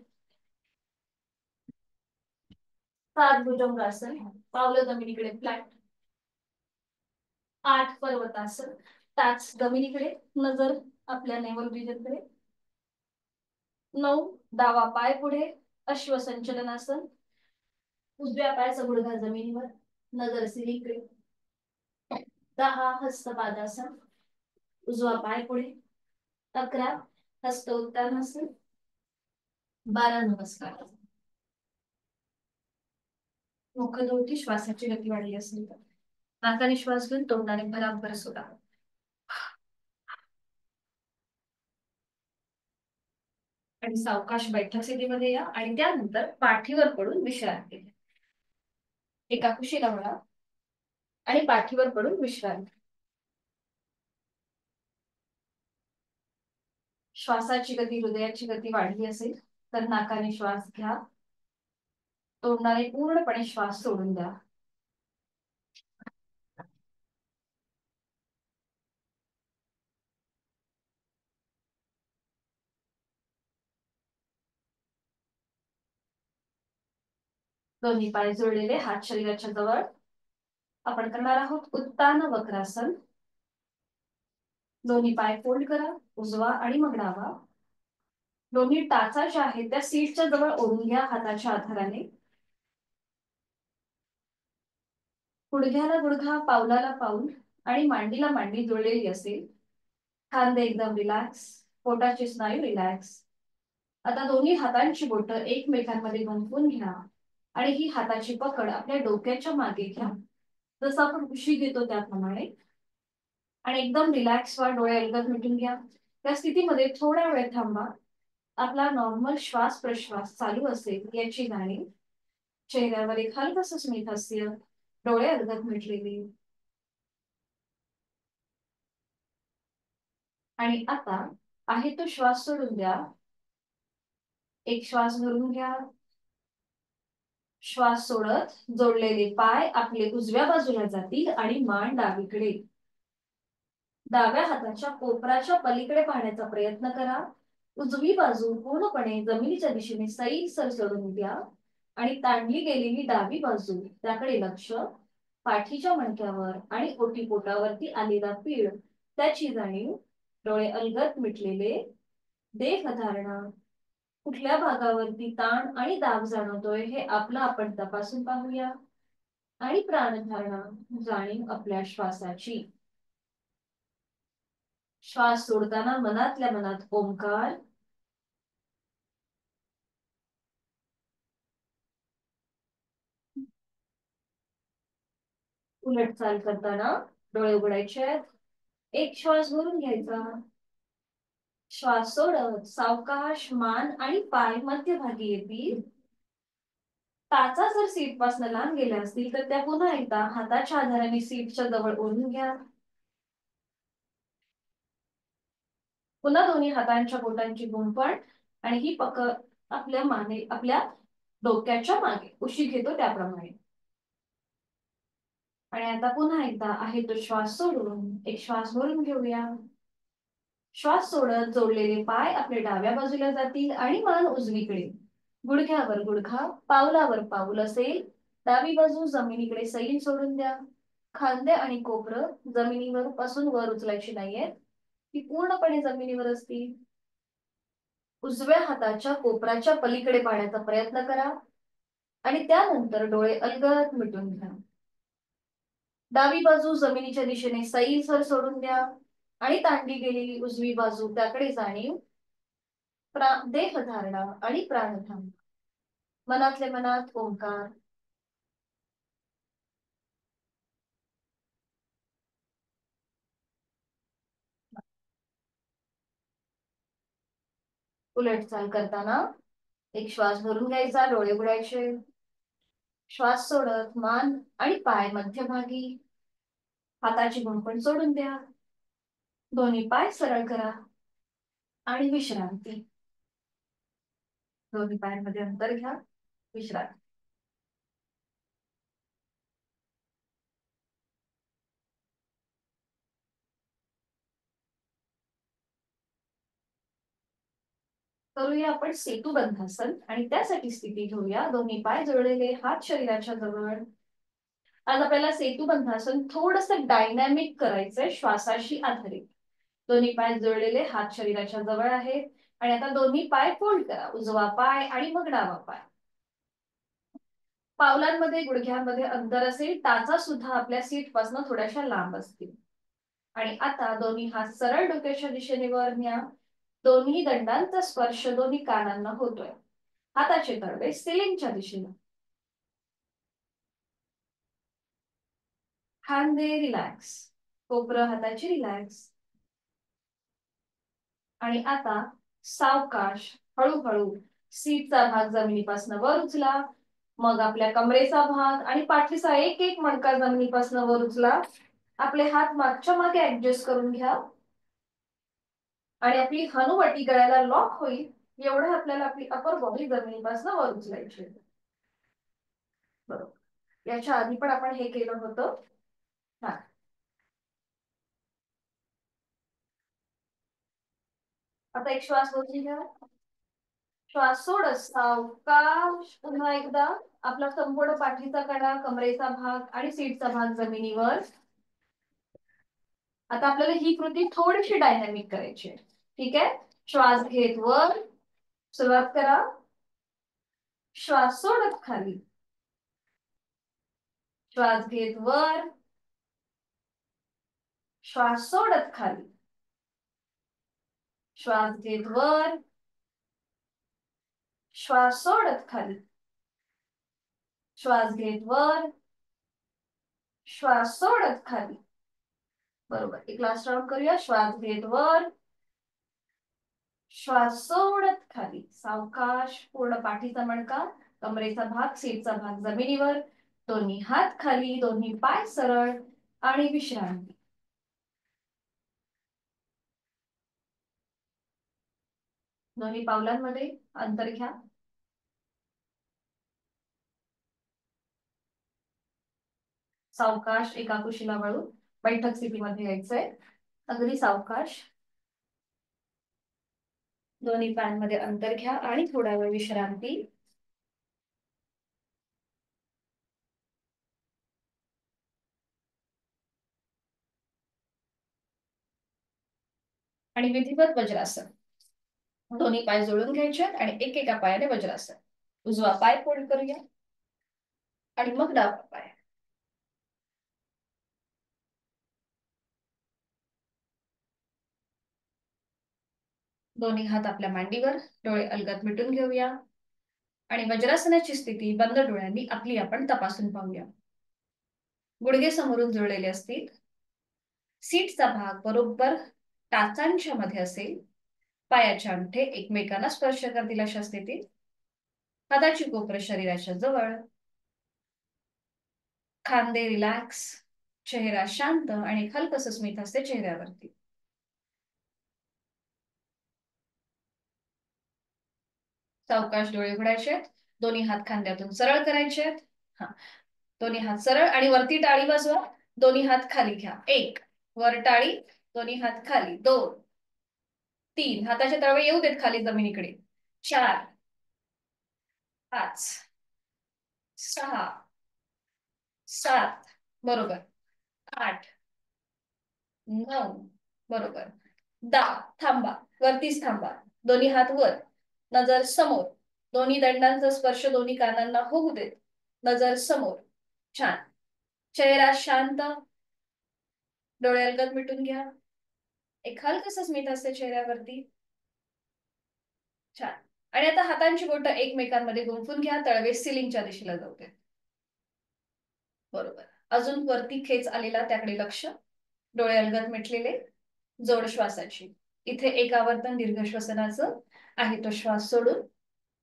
7 भुजंगासन, पावलं जमिनीकडे फ्लॅट. 8 पर्वतासन, टाच जमिनीकडे, नजर आपल्या नेवल रिजनकडे. 9 डावा पाय पुढे अश्वसंचलनासन. उजव्या पायाचा गुडघा जमिनीवर, नजर सिरीकडे. 10 हस्तपादासन, उजवा पाय पुढे. 11 हस्त उत्तानासन. 12 नमस्कार. मुखदोटी श्वासाची गती वाढली असेल तर नाकाने श्वास घेऊन तोंडाने भराभर सोडा. आणि सावकाश बैठक स्थितीमध्ये या आणि त्यानंतर पाठीवर पडून विश्रांती घ्या. एका कुशीला म्हणा आणि पाठीवर पडून विश्रांती. श्वासाची गती, हृदयाची गती वाढली असेल तर नाकाने श्वास घ्या. तोंडाने पूर्णपणे श्वास सोडून द्या. दोन्ही पाय जोडलेले, हात शरीराच्या जवळ. आपण करणार आहोत उत्तान वक्रासन. दोन्ही पाय फोल्ड करा, उजवा आणि मग डावा. दोन्ही टाचा ज्या आहेत त्या सीटच्या जवळ ओढून घ्या हाताच्या आधाराने. गुडघ्याला गुडघा, पावलाला पाऊल आणि मांडीला मांडी जुळलेली असेल. खांदे एकदम रिलॅक्स, पोटाचे स्नायू रिलॅक्स. आता दोन्ही हातांची बोटं एकमेकांमध्ये गुंफून घ्या आणि ही हाताची पकड आपल्या डोक्याच्या मागे घ्या, जसं आपण उशी घेतो त्याप्रमाणे. आणि एकदम रिलॅक्स व्हा, डोळे अलगद मिटून घ्या. त्या स्थितीमध्ये थोडा वेळ थांबा. आपला नॉर्मल श्वास प्रश्वास चालू असेल याची जाणीव. चेहऱ्यावर एक हलकसं स्मित हास्य, डोळे अलगद मिटलेले. आणि आता आहे तो श्वास सोडून द्या. एक श्वास भरून घ्या. श्वास सोडत जोडलेले पाय आपले उजव्या बाजूला जातील आणि मान डावीकडे. डाव्या हाताच्या कोपराच्या पलीकडे पाहण्याचा प्रयत्न करा. उजवी बाजू पूर्णपणे जमिनीच्या दिशेने सैलसर सोडून द्या आणि ताणली गेलेली डावी बाजू त्याकडे लक्ष. पाठीच्या मणक्यावर आणि ओटीपोटावरती आलेला पीळ त्याची जाणीव. डोळे अलगद मिटलेले. देहधारणा. कुठल्या भागावरती ताण आणि दाब जाणवतोय हे आपलं आपण तपासून पाहूया. आणि प्राणधारणा, जाणीव आपल्या श्वासाची. श्वास सोडताना मनातल्या मनात ओंकार. उलट चाल करताना डोळे उघडायचे आहेत. एक श्वास भरून घ्यायचा. श्वास सोडत सावकाश मान आणि पाय मध्यभागी येतील. टाचा जर सीट पासून लांब गेल्या असतील तर त्या पुन्हा एकदा हाताच्या आधाराने सीटच्या जवळ ओढून घ्या. पुन्हा दोन्ही हातांच्या बोटांची गुंफण आणि ही पकड आपल्या आपल्या डोक्याच्या मागे उशी घेतो त्याप्रमाणे. आणि आता पुन्हा एकदा आहे तो श्वास सोडून एक श्वास भरून घेऊया. श्वास सोडत जोडलेले पाय आपल्या डाव्या बाजूला जातील आणि मान उजवीकडे. गुडघ्यावर गुडघा, पावलावर पाऊल असेल. डावी बाजू जमिनीकडे सैल सोडून द्या. खांदे आणि कोपरं जमिनीवर पासून वर उचलायची नाहीये, ती पूर्णपणे जमिनीवर असतील. उजव्या हाताच्या कोपराच्या पलीकडे पाहण्याचा प्रयत्न करा आणि त्यानंतर डोळे अलगद मिटून घ्या. डावी बाजू जमिनीच्या दिशेने सैलसर सोडून द्या आणि ताणली गेलेली उजवी बाजू त्याकडे जाणीव. देहधारणा आणि प्राणधारणा. मनातले मनात ओंकार. उलट चाल करताना एक श्वास भरून घ्यायचा, डोळे उघडायचे. श्वास सोडत मान आणि पाय मध्यभागी. हाताची गुंफण सोडून द्या. दोन्ही पाय सरळ करा आणि विश्रांती. दोन्ही पायांमध्ये अंतर घ्या. विश्रांती. करूया आपण सेतू बंधासन आणि त्यासाठी स्थिती घेऊया. दोन्ही पाय जोडलेले, हात शरीराच्या जवळ. आज आपल्याला सेतू बंधासन थोडस डायनॅमिक करायचंय, श्वासाशी आधारित. दोन्ही पाय जोडलेले, हात शरीराच्या जवळ आहेत. आणि आता दोन्ही पाय फोल्ड करा. उजवा पाय आणि मग डावा पाय. पावलांमध्ये गुडघ्यांमध्ये अंतर असेल. टाचा सुद्धा आपल्या सीट पासून थोड्याशा लांब असतील. आणि आता दोन्ही हात सरळ डोक्याच्या दिशेने वर न्या. दोन्ही दंडांचा स्पर्श दोन्ही कानांना होतोय. हाताचे तळवे सिलिंगच्या दिशेने. खांदे रिलॅक्स. कोपरं हाताची रिलॅक्स. आणि आता सावकाश हळूहळू सीटचा भाग जमिनीपासून वर उचला. मग आपल्या कमरेचा भाग आणि पाठीचा एक एक मणका जमिनीपासून वर उचला. आपले हात मागच्या मागे ऍडजस्ट करून घ्या. आणि आपली हनुवटी गळ्याला लॉक होईल एवढं आपल्याला आपली अपर बॉडी जमिनीपासून वर उचलायची. बरोबर. याच्या आधी पण आपण हे केलं होतं. हा. आता एक श्वास वरती घ्या. श्वास सोडत सावकाश पुन्हा एकदा. आपला संपूर्ण पाठीचा कडा, कमरेचा भाग आणि सीटचा भाग जमिनीवर. आता आपल्याला ही कृती थोडीशी डायनॅमिक करायची आहे. ठीक आहे. श्वास घेत वर सुरुवात करा. श्वास सोडत खाली. श्वास घेत वर. श्वास सोडत खाली. श्वास घेत वर. श्वास सोडत खाली. श्वास घेत वर. श्वास सोडत खाली. बरोबर. एक लास्ट राउंड करूया. श्वास घेत वर. श्वास सोडत खाली. सावकाश पूर्ण पाठीचा मणका, कमरेचा भाग, सीटचा भाग जमिनीवर. दोन्ही हात खाली, दोन्ही पाय सरळ आणि विश्रांती. दोन्ही पावलांमध्ये अंतर घ्या. सावकाश एका कुशीला वळून बैठक स्थितीमध्ये यायचंय. अगदी सावकाश. दोन्ही पायांमध्ये अंतर घ्या आणि थोडा वेळ विश्रांती. आणि विधिवत वज्रासन. दोन्ही पाय जोडून घ्यायचे आणि एकेका पायाने वज्रासन. उजवा पाय फोल्ड करूया आणि मग डावा पाय. दोन्ही हात आपल्या मांडीवर, डोळे अलगद मिटून घेऊया. आणि वज्रासनाची स्थिती बंद डोळ्यांनी आपली आपण तपासून पाहूया. गुडघे समोरून जुळलेले असतील. सीटचा भाग बरोबर टाचांच्या मध्ये असेल. पायाचे अंगठे एकमेकांना स्पर्श करतील अशा स्थितीत. हाताची कोपरं शरीराच्या जवळ. खांदे रिलॅक्स. चेहरा शांत आणि हलकस स्मित असते चेहऱ्यावरती. सावकाश डोळे उघडायचे. दोन्ही हात खांद्यातून सरळ करायचे. हा. दोन्ही हात सरळ आणि वरती टाळी वाजवा. दोन्ही हात खाली घ्या. एक. वर टाळी. दोन्ही हात खाली. दोन. तीन. हाताचे तळवे येऊ देत खाली जमिनीकडे. चार. पाच. सहा. सात. बरोबर. आठ. 9. बरोबर. 10. थांबा. वरतीच थांबा. दोन्ही हात वर. नजर समोर. दोन्ही दंडांचा स्पर्श दोन्ही कानांना होऊ देत. नजर समोर. छान. चेहरा शांत. डोळे अलगद मिटून घ्या. एक हलकस स्मित असते चेहऱ्यावरती. छान. आणि आता हातांची बोटं एकमेकांमध्ये गुंफून घ्या, तळवे सिलिंगच्या दिशेला जाऊ दे. बरोबर. अजून वरती खेच आलेला त्याकडे लक्ष, डोळे अलगद मिटलेले, जोड श्वासाची. इथे एक आवर्तन दीर्घ श्वसनाचं आहे, तो श्वास सोडून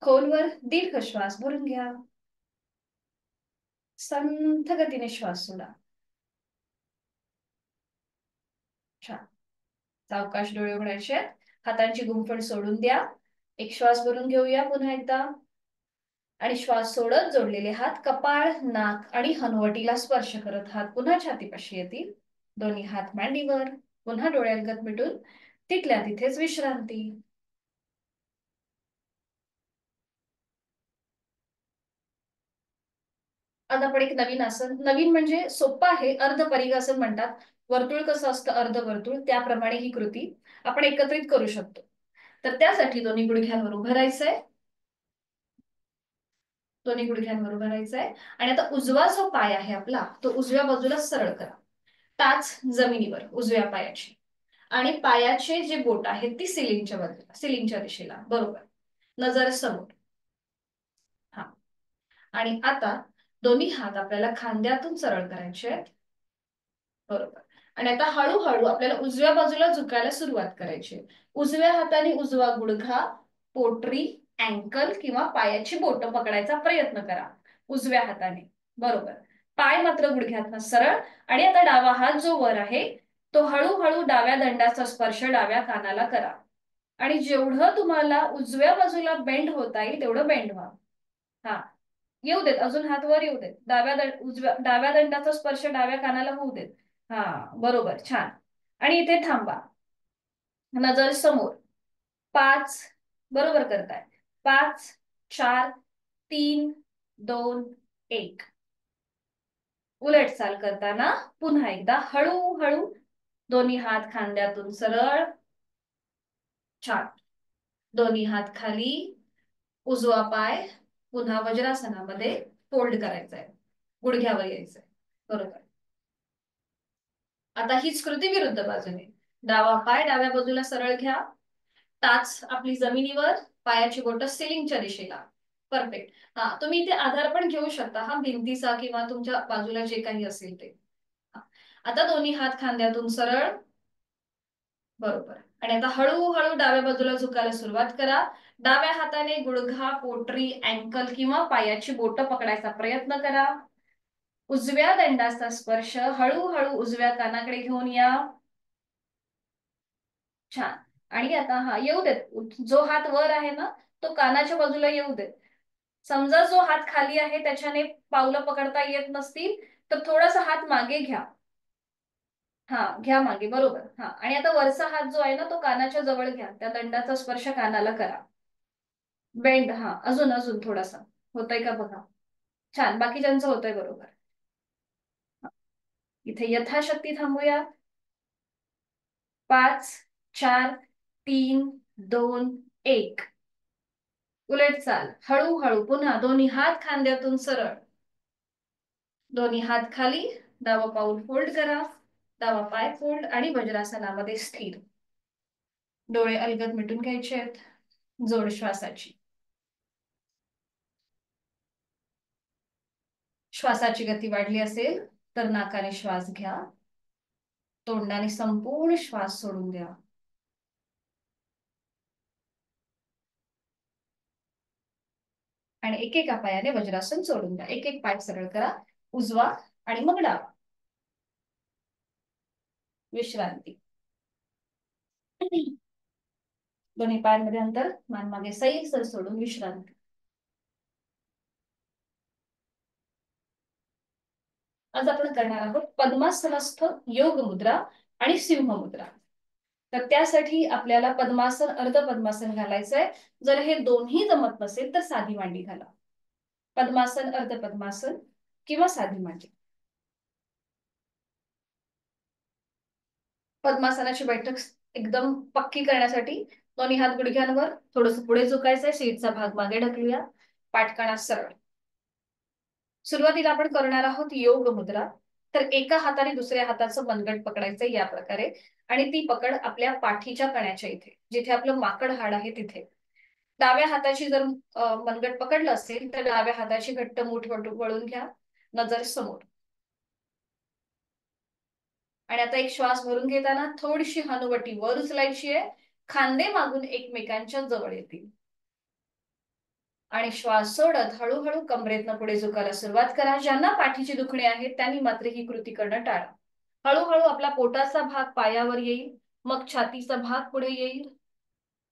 खोलवर दीर्घ श्वास भरून घ्या. संथ गतीने श्वास सोडा. छान. सावकाश डोळे उघडायचे, हातांची गुंफण सोडून द्या. एक श्वास भरून घेऊया पुन्हा एकदा. आणि श्वास सोडत जोडलेले हात कपाळ, नाक आणि हनुवटीला स्पर्श करत हात पुन्हा छातीपाशी येतील. दोन्ही हात मांडीवर. पुन्हा डोळे अलगद मिटून तिथल्या तिथेच विश्रांती. आता आपण एक नवीन आसन, नवीन म्हणजे सोपं आहे, अर्ध परिघासन म्हणतात. वर्तुळ कसं असतं अर्ध वर्तुळ, त्याप्रमाणे ही कृती आपण एकत्रित करू शकतो. तर त्यासाठी दोन्ही गुडघ्यांवर उभं राहायचंय. दोन्ही गुडघ्यांवर उभं राहायचंय. आणि आता उजवा जो पाय आहे आपला, तो उजव्या बाजूला सरळ करा. टाच जमिनीवर उजव्या पायाची. आणि पायाचे जे बोट आहेत ती सिलिंगच्या बाजूला, सिलिंगच्या दिशेला. बरोबर. नजर समोर. हा. आणि आता दोन्ही हात आपल्याला खांद्यातून सरळ करायचे आहेत. बरोबर. आणि आता हळूहळू आपल्याला उजव्या बाजूला झुकायला सुरुवात करायची. उजव्या हाताने उजवा गुडघा, पोटरी, अँकल किंवा पायाची बोट पकडायचा प्रयत्न करा उजव्या हाताने. बरोबर. पाय मात्र गुडघ्यातनं सरळ. आणि आता डावा हात जो वर आहे तो हळूहळू डाव्या दंडाचा स्पर्श डाव्या कानाला करा. आणि जेवढं तुम्हाला उजव्या बाजूला बेंड होता येईल तेवढं बेंड व्हा. हा. येऊ देत, अजून हात वर येऊ देत. डाव्या दंडाचा स्पर्श डाव्या कानाला होऊ देत. हा. बरोबर. छान. आणि इथे थांबा. नजर समोर. 5. बरोबर करताय. 5, 4, 3, 2, 1. उलट चाल करताना पुन्हा एकदा हळूहळू दोन्ही हात खांद्यातून सरळ. छान. दोन्ही हात खाली. उजवा पाय पुन्हा वज्रासनामध्ये फोल्ड करायचा आहे, गुडघ्यावर यायचंय. बरोबर. आता हीच कृती विरुद्ध बाजूने. डावा पाय डाव्या बाजूला सरळ घ्या. टाच आपली जमिनीवर, पायाची बोटं सिलिंगच्या दिशेला. परफेक्ट. हा. तुम्ही इथे आधार पण घेऊ शकता, हा, भिंतीचा किंवा तुमच्या बाजूला जे काही असेल ते. आता दोन्ही हात खांद्यातून सरळ. बरोबर. आणि आता हळूहळू डाव्या बाजूला झुकायला सुरुवात करा. डाव्या हाताने गुडघा, पोटरी, अँकल किंवा पायाची बोटं पकडायचा प्रयत्न करा. उजव्या दंडाचा स्पर्श हळूहळू उजव्या कानाकडे घेऊन या. छान. आणि आता हा येऊ देत, जो हात वर आहे ना तो कानाच्या बाजूला येऊ देत. समजा जो हात खाली आहे त्याच्याने पावलं पकडता येत नसतील तर थोडासा हात मागे घ्या. हा, घ्या मागे. बरोबर. हा. आणि आता वरचा हात जो आहे ना तो कानाच्या जवळ घ्या, त्या दंडाचा स्पर्श कानाला करा. बेंड. हा. अजून अजून थोडासा होतंय का बघा. छान. बाकीच्यांचं होतंय. बरोबर. इथे यथाशक्ती थांबूया. 5, 4, 3, 2, 1. उलट चाल. हळूहळू पुन्हा दोन्ही हात खांद्यातून सरळ. दोन्ही हात खाली. डावा पाऊल फोल्ड करा. डावा पाय फोल्ड आणि वज्रासनामध्ये स्थिर. डोळे अलगद मिटून घ्यायचे आहेत. जोड श्वासाची. श्वासाची गती वाढली असेल तर नाकाने श्वास घ्या. तोंडाने संपूर्ण श्वास सोडून द्या. आणि एकेका पायाने वज्रासन सोडून द्या. एक एक पाय सरळ करा. उजवा आणि मग डावा. विश्रांती. दोन्ही पायांमध्ये अंतर, मान मागे सैल सोडून विश्रांती. आज आपण करणार आहोत पद्मासनस्थ योग मुद्रा आणि सिंह मुद्रा. तर त्यासाठी आपल्याला पद्मासन, अर्ध पद्मासन घालायचंय. जर हे दोन्ही जमत नसेल तर साधी मांडी घाला. पद्मासन, अर्ध पद्मासन किंवा साधी मांडी. पद्मासनाची बैठक एकदम पक्की करण्यासाठी दोन्ही हात गुडघ्यांवर, थोडस पुढे झुकायचंय, शीटचा भाग मागे ढकलूया. पाठकाणा सरळ. सुरुवातीला आपण करणार आहोत योग मुद्रा. तर एका हाताने दुसऱ्या हाताचं मनगट पकडायचं या प्रकारे. आणि ती पकड आपल्या पाठीच्या कण्याच्या इथे, जिथे आपलं माकड हाड आहे तिथे. डाव्या हाताची जर मनगट पकडलं असेल तर डाव्या हाताची घट्ट मूठ वळून घ्या, नजर समोर. आणि आता एक श्वास भरून घेताना थोडीशी हनुवटी वर उचलायची आहे, खांदे मागून एकमेकांच्या जवळ येतील. आणि श्वास सोडत हळूहळू कमरेतनं पुढे झुकायला सुरुवात करा. ज्यांना पाठीची दुखणे आहेत त्यांनी मात्र ही कृती करणं टाळा. हळूहळू आपला पोटाचा भाग पायावर येईल, मग छातीचा भाग पुढे येईल,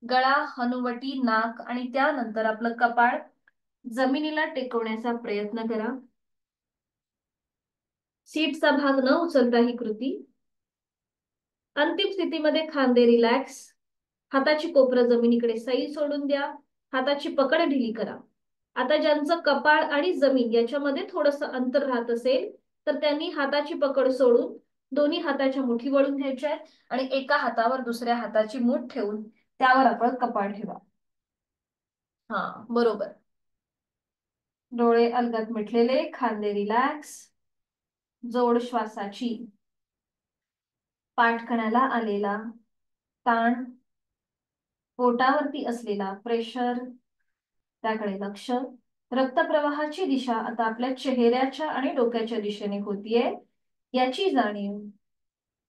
गळा, हनुवटी, नाक आणि त्यानंतर आपलं कपाळ जमिनीला टेकवण्याचा प्रयत्न करा. सीटचा भाग न उचलता ही कृती. अंतिम स्थितीमध्ये खांदे रिलॅक्स, हाताची कोपरं जमिनीकडे सैल सोडून द्या, हाताची पकड ढिली करा. आता ज्यांचं कपाळ आणि जमीन याच्यामध्ये थोडंसं अंतर राहत असेल तर त्यांनी हाताची पकड सोडून दोन्ही हाताच्या मुठी वळून घ्यायच्या आणि एका हातावर दुसऱ्या हाताची मूठ ठेवून त्यावर आपण कपाळ ठेवा. हा, बरोबर. डोळे अलगद मिटलेले, खांदे रिलॅक्स, जोड श्वासाची. पाठकण्याला आलेला ताण, पोटावरती असलेला प्रेशर, त्याकडे लक्ष. रक्तप्रवाहाची दिशा आता आपल्या चेहऱ्याच्या आणि डोक्याच्या दिशेने होतीये याची जाणीव.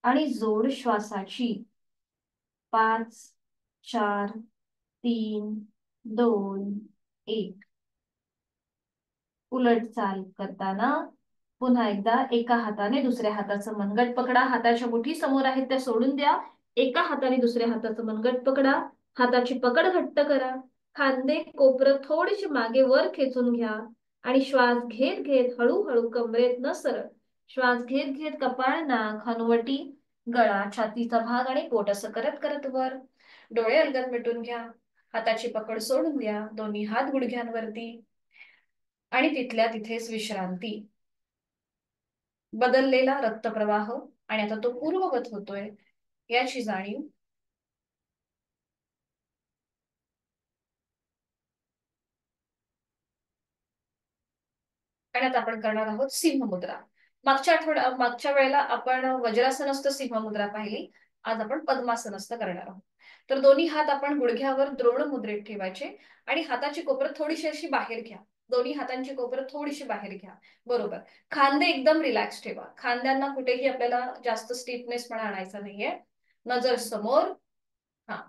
आणि जोड श्वासाची. 5, 4, 3, 2, 1. उलट चाल करताना पुन्हा एकदा एका हाताने दुसऱ्या हाताचं मनगट पकडा. हाताच्या मुठी समोर आहेत त्या सोडून द्या. एका हाताने दुसऱ्या हाताचं मनगट पकडा. हाताची पकड घट्ट करा. खांदे कोपरं थोडीशी मागे वर खेचून घ्या आणि श्वास घेत घेत हळूहळू कमरेत न सरळ श्वास घेत घेत कपाळ, नाक, हनुवटी, गळा, छातीचा भाग आणि पोट असं करत करत वर. डोळे अलगद मिटून घ्या. हाताची पकड सोडून द्या. दोन्ही हात गुडघ्यांवरती आणि तिथल्या तिथेच विश्रांती. बदललेला रक्तप्रवाह आणि आता तो पूर्ववत होतोय याची जाणीव. आणि आता आपण करणार आहोत सिंहमुद्रा. मागच्या वेळेला आपण वज्रासनस्थ सिंहमुद्रा पाहिली. आज आपण पद्मासनस्थ करणार आहोत. तर दोन्ही हात आपण गुडघ्यावर द्रोण मुद्रेत ठेवायचे आणि हाताची कोपरं थोडीशी अशी बाहेर घ्या. दोन्ही हातांची कोपरं थोडीशी बाहेर घ्या. बरोबर. खांदे एकदम रिलॅक्स ठेवा. खांद्यांना कुठेही आपल्याला जास्त स्टिफनेस पण आणायचा नाहीये. नजर समोर. हा.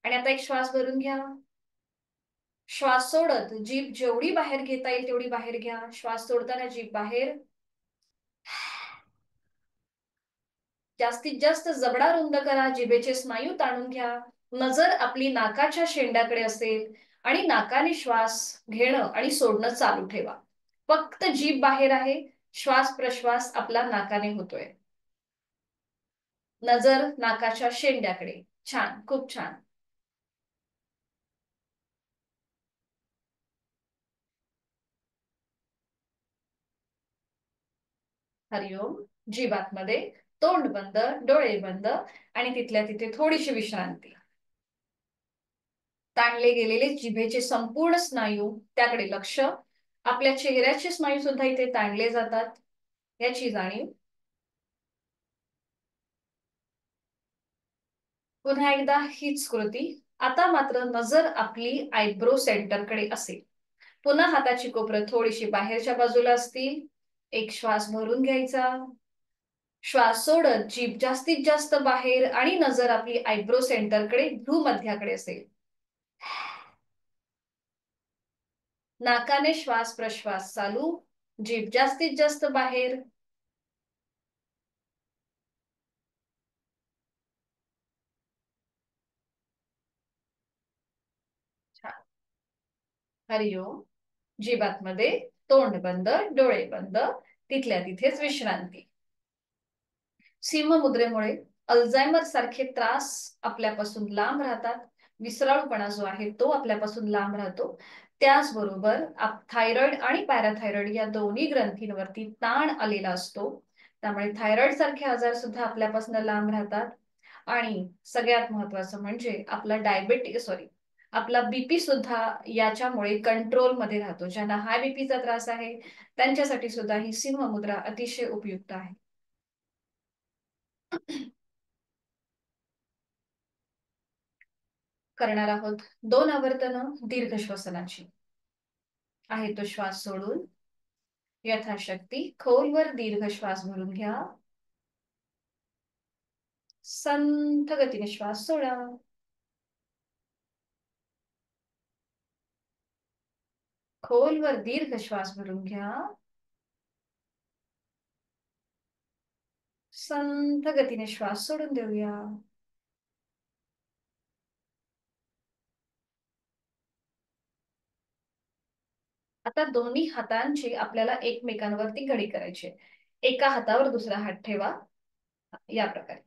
आणि आता एक श्वास भरून घ्या. श्वास सोडत जीभ जेवढी बाहेर घेता येईल तेवढी बाहेर घ्या. श्वास सोडताना जीभ बाहेर. जास्तीत जास्त जबडा रुंद करा. जिभेचे स्नायू ताणून घ्या. नजर आपली नाकाच्या शेंड्याकडे असेल आणि नाकाने श्वास घेणं आणि सोडणं चालू ठेवा. फक्त जीभ बाहेर आहे. श्वास प्रश्वास आपला नाकाने होतोय. नजर नाकाच्या शेंड्याकडे. छान, खूप छान. हरिओम. जीभ आतमध्ये, तोंड बंद, डोळे बंद आणि तिथल्या तिथे थोडीशी विश्रांती. ताणले गेलेले जिभेचे संपूर्ण स्नायू त्याकडे लक्ष. आपल्या चेहऱ्याचे स्नायू सुद्धा इथे ताणले जातात याची जाणीव. पुन्हा एकदा हीच कृती. आता मात्र नजर आपली आयब्रो सेंटरकडे असेल. पुन्हा हाताची कोपरं थोडीशी बाहेरच्या बाजूला असतील. एक श्वास भरून घ्यायचा. श्वास सोडत जीभ जास्तीत जास्त बाहेर आणि नजर आपली आयब्रो सेंटरकडे, भ्रूमध्याकडे असेल. नाकाने श्वास प्रश्वास चालू. जीभ जास्तीत जास्त बाहेर. हरिओम. जीभ आतमध्ये, तोंड बंद, डोळे बंद, तिथल्या तिथेच विश्रांती. सिंहमुद्रेमुळे अल्झायमर सारखे त्रास आपल्यापासून लांब राहतात. विसराळूपणा जो आहे तो आपल्यापासून लांब राहतो. त्याचबरोबर थायरॉइड आणि पॅराथायरॉइड या दोन्ही ग्रंथींवरती ताण आलेला असतो. त्यामुळे थायरॉइड सारखे आजार सुद्धा आपल्यापासून लांब राहतात. आणि सगळ्यात महत्वाचं म्हणजे आपला आपला बीपी सुद्धा याच्यामुळे कंट्रोलमध्ये राहतो. ज्यांना हाय बीपीचा त्रास आहे त्यांच्यासाठी सुद्धा ही सिंहमुद्रा अतिशय उपयुक्त आहे. करणार आहोत 2 आवर्तनं दीर्घ श्वसनाची. आहे तो श्वास सोडून यथाशक्ती खोलवर दीर्घ श्वास भरून घ्या. संथ गतीने श्वास सोडा. खोलवर दीर्घ श्वास भरून घ्या. संथ गतीने श्वास सोडून देऊया. आता दोन्ही हातांची आपल्याला एकमेकांवरती घडी करायची आहे. एका हातावर दुसरा हात ठेवा. या प्रकारे.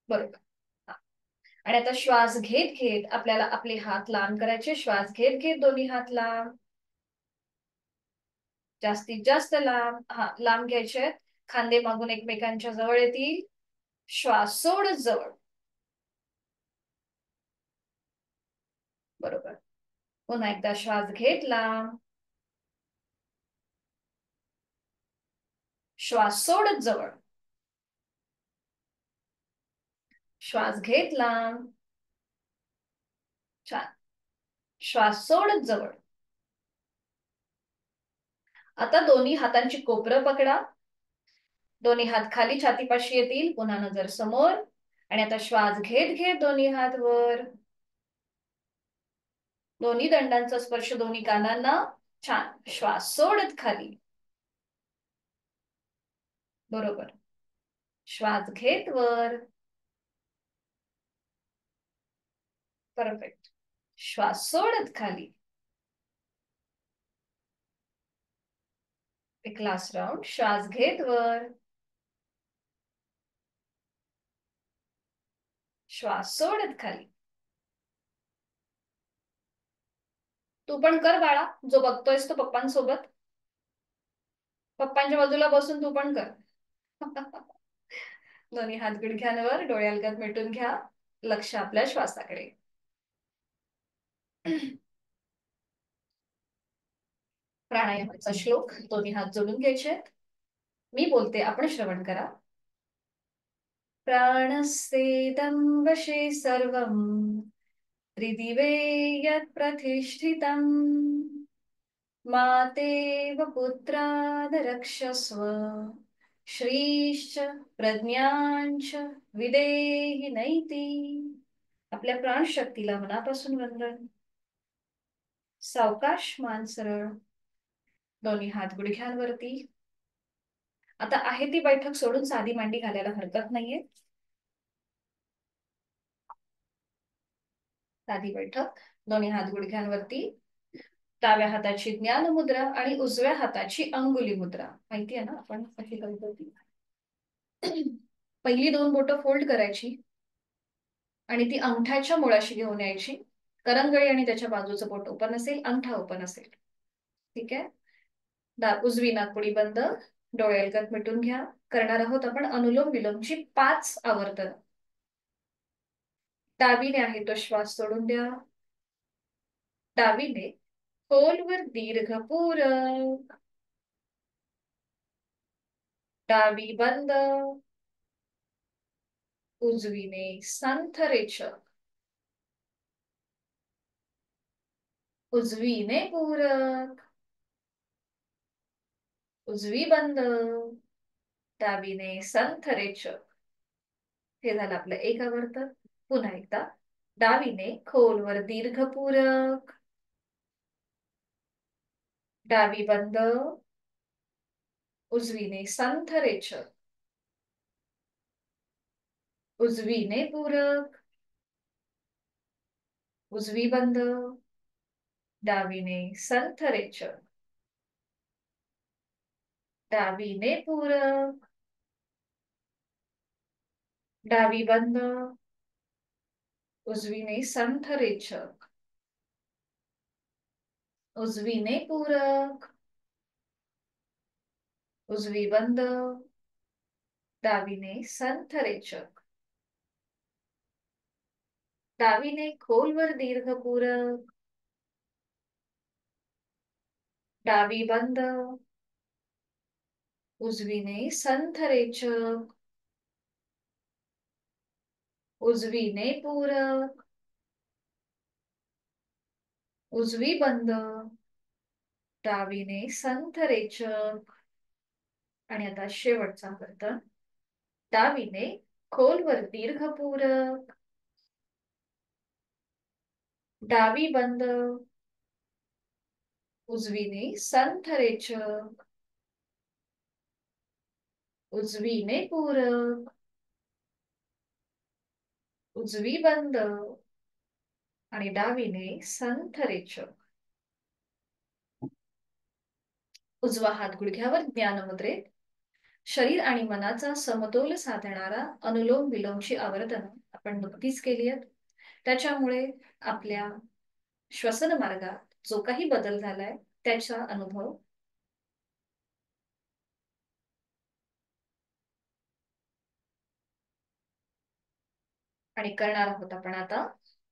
बरोबर. हा. आणि आता श्वास घेत घेत आपल्याला आपले हात लांब करायचे. श्वास घेत घेत दोन्ही हात लांब. जास्तीत जास्त लांब. हा, लांब घ्यायचे. खांदे मागून एकमेकांच्या जवळ येतील. श्वास सोडत जवळ. बरोबर. पुन्हा एकदा श्वास घेतला. श्वास सोडत जवळ. श्वास घेतला. छान. श्वास सोडत जवळ. आता दोन्ही हातांची कोपरं पकडा. दोन्ही हात खाली छातीपाशी येतील. पुन्हा नजर समोर. आणि आता श्वास घेत घेत दोन्ही हात वर. दोन्ही दंडांचा स्पर्श दोन्ही कानांना. छान. श्वास सोडत खाली. बरोबर. श्वास घेत वर. परफेक्ट. श्वास सोडत खाली. एक लास्ट राउंड. श्वास घेत वर. श्वास सोडत खाली. तू पण कर बाळा. जो बघतोयस तो पप्पांसोबत. पप्पांच्या बाजूला बसून तू पण कर. दोन्ही हात गुडघ्यांवर. डोळे अलगद मिटून घ्या. लक्ष आपल्या श्वासाकडे. प्राणायामाचा श्लोक. दोन्ही हात जोडून घ्यायचे. मी बोलते, आपण श्रवण करा. प्राणस्तेदं वशे सर्वं त्रिदिवे यत् प्रतिष्ठितम् मातेव पुत्राद रक्षस्व श्रीश्च प्रज्ञांच विदेहि नैति. आपल्या प्राणशक्तीला मनापासून वंदन. सावकाश मान सरळ. दोन्ही हात गुडघ्यांवरती. आता आहे ती बैठक सोडून साधी मांडी घालायला हरकत नाहीये. साधी बैठक. दोन्ही हात गुडघ्यांवरती. डाव्या हाताची ज्ञान मुद्रा आणि उजव्या हाताची अंगुली मुद्रा. माहिती आहे ना आपण कशी करतो ती. पहिली 2 बोटं फोल्ड करायची आणि ती अंगठ्याच्या मुळाशी घेऊन यायची. करंगळी आणि त्याच्या बाजूचं बोट ओपन असेल. अंगठा ओपन असेल. ठीक आहे. उजवी नाकपुडी बंद. डोळे अलगद मिटून घ्या. करणार आहोत आपण अनुलोम विलोमची 5 आवर्तन. डावीने आहे तो श्वास सोडून द्या. डावीने खोलवर दीर्घ पूरक. डावी बंद. उजवीने संथ रेचक. उजवीने पूरक. उजवी बंद. डावीने संथ रेचक. हे झालं आपलं एक आवर्तन. पुन्हा एकदा. डावीने खोलवर दीर्घ पूरक. डावी बंद. उजवीने संथ रेचक. उजवीने पूरक. उजवी बंद. डावीने संथ रेचक. डावीने पूरक. डावी बंद. उजवीने संथ रेचक. उजवीने पूरक. उजवी बंद. डावीने संथ रेचक. डावीने खोलवर दीर्घ पूरक. डावी बंद. उजवीने संथ रेचक. उजवीने पूरक. उजवी बंद, डावीने संथ रेचक. आणि आता शेवटचा वर्तन. डावीने खोलवर दीर्घपूरक. डावी बंद, उजवीने संथ रेचक. उजवीने पूरक. उजवी बंद आणि डावीने संथ रेचक. उजवा हात गुडघ्यावर ज्ञानमुद्रेत. शरीर आणि मनाचा समतोल साधणारा अनुलोम विलोमची आवर्तन आपण नुकतीच केली आहेत. त्याच्यामुळे आपल्या श्वसन मार्गात जो काही बदल झालाय त्याचा अनुभव आणि करणार आहोत आपण आता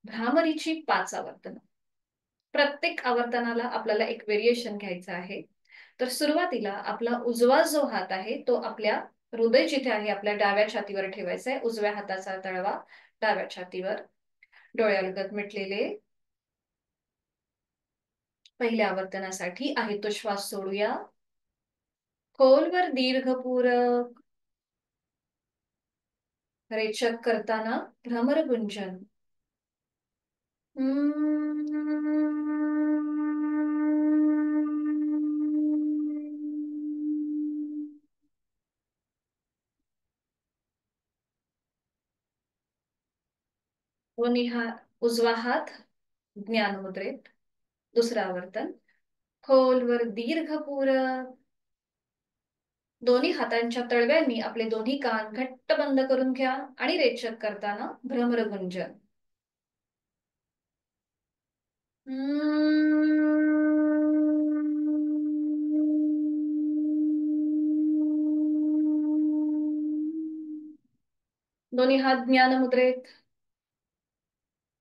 भ्रामरीची 5 आवर्तन. प्रत्येक आवर्तनाला आपल्याला एक व्हेरिएशन घ्यायचं आहे. तर सुरुवातीला आपला उजवा जो हात आहे तो आपल्या हृदय जिथे आहे आपल्या डाव्या छातीवर ठेवायचा आहे. उजव्या हाताचा तळवा डाव्या छातीवर, डोळ्यालगत मिटलेले. पहिल्या आवर्तनासाठी आहे तो श्वास सोडूया. खोलवर दीर्घपूरक. रेचक करताना भ्रमर गुंजन. दोन्ही हात, उजवा हात ज्ञान मुद्रेत. दुसरं आवर्तन. खोलवर दीर्घपूरक. दोन्ही हातांच्या तळव्यांनी आपले दोन्ही कान घट्ट बंद करून घ्या आणि रेचक करताना भ्रमर गुंजन. दोन्ही हात ज्ञान मुद्रेत.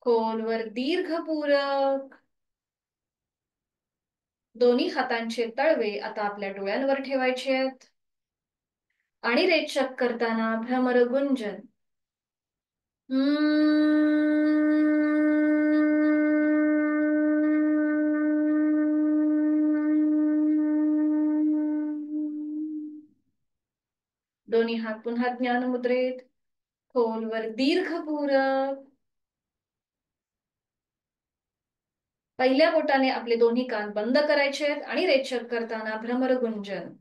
खोलवर दीर्घपूरक. दोन्ही हातांचे तळवे आता आपल्या डोळ्यांवर ठेवायचे आहेत आणि रेचक करताना भ्रमर गुंजन. दोन्ही हात पुन्हा ज्ञान मुद्रेत. खोलवर दीर्घपूरक. पहिल्या बोटाने आपले दोन्ही कान बंद करायचे आहेत आणि रेचक करताना भ्रमर गुंजन.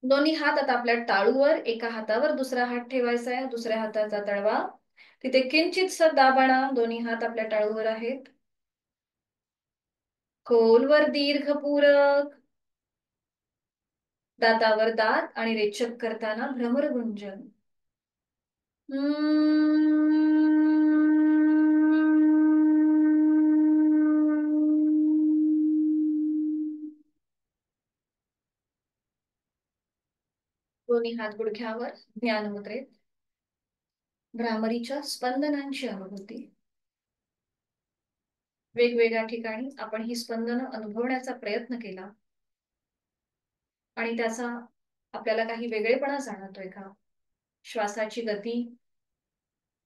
दोन्ही हात आता आपल्या टाळूवर, एका हातावर दुसरा हात ठेवायचा आहे. दुसऱ्या हाताचा तळवा तिथे किंचित दाब आणा. दोन्ही हात आपल्या टाळूवर आहेत. खोलवर दीर्घपूरक. दातावर दात आणि रेचक करताना भ्रमर गुंजन. दोन्ही हात गुडघ्यावर ज्ञान मुद्रेत. भ्रामरीच्या स्पंदनांची अनुभूती. वेगवेगळ्या ठिकाणी आपण ही स्पंदन अनुभवण्याचा प्रयत्न केला आणि त्याचा आपल्याला काही वेगळेपणा जाणवतोय का? श्वासाची गती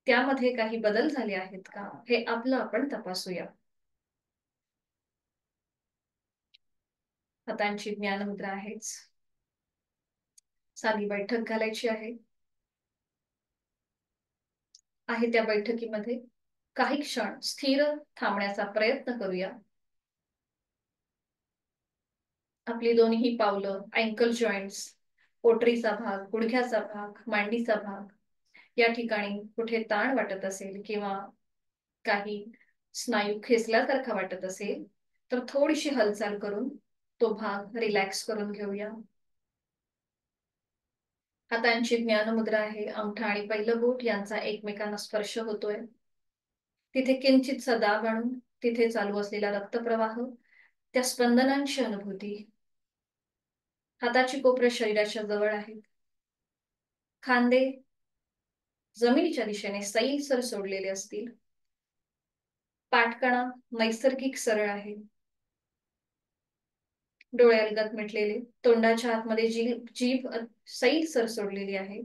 त्यामध्ये काही बदल झाले आहेत का हे आपलं आपण तपासूया. हातांची ज्ञान मुद्रा आहेच. साधी बैठक घालायची आहे. त्या बैठकीमध्ये काही क्षण स्थिर थांबण्याचा प्रयत्न करूया. आपली दोन्ही पावलं, अँकल जॉईंट्स, पोटरीचा भाग, गुडघ्याचा भाग, मांडीचा भाग या ठिकाणी कुठे ताण वाटत असेल किंवा काही स्नायू खेचल्यासारखा वाटत असेल तर थोडीशी हालचाल करून तो भाग रिलॅक्स करून घेऊया. हातांची ज्ञानमुद्रा आहे. अंगठा आणि पहिलं बोट यांचा एकमेकांना स्पर्श होतोय. तिथे किंचित दाब आणून तिथे चालू असलेला रक्तप्रवाह, त्या स्पंदनांची अनुभूती. हाताची कोपरे शरीराच्या जवळ आहेत. खांदे जमिनीच्या दिशेने सैलसर सोडलेले असतील. पाठकणा नैसर्गिक सरळ आहे. डोळ्यालगत मिटलेले, तोंडाच्या आतमध्ये जीभ सैल सर सोडलेली आहे.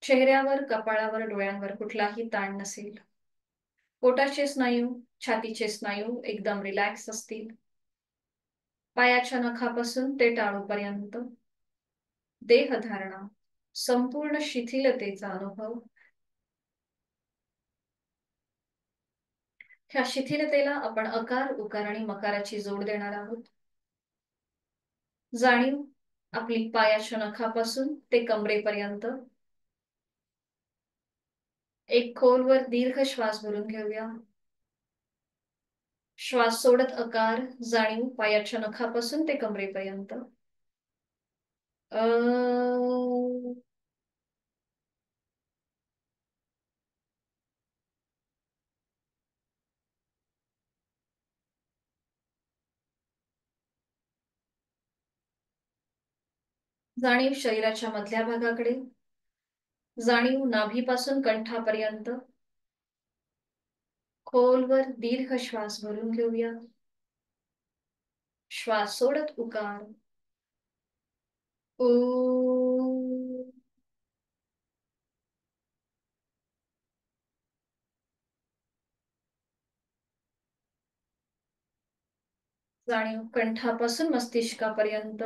चेहऱ्यावर, कपाळावर, डोळ्यांवर कुठलाही ताण नसेल. पोटाचे स्नायू, छातीचे स्नायू एकदम रिलॅक्स असतील. पायाच्या नखापासून ते टाळूपर्यंत देहधारणा, संपूर्ण शिथिलतेचा अनुभव. ह्या शिथिलतेला आपण अकार, उकार आणि मकाराची जोड देणार आहोत. जाणीव आपली पायाच्या नखापासून ते कमरेपर्यंत. एक खोलवर दीर्घ श्वास भरून घेऊया. श्वास सोडत अकार, जाणीव पायाच्या नखापासून ते कमरेपर्यंत. अ जाणीव शरीराच्या मधल्या भागाकडे. जाणीव नाभीपासून कंठापर्यंत. खोलवर दीर्घ श्वास भरून घेऊया. श्वास सोडत उकार. ऊ. जाणीव कंठापासून मस्तिष्कापर्यंत.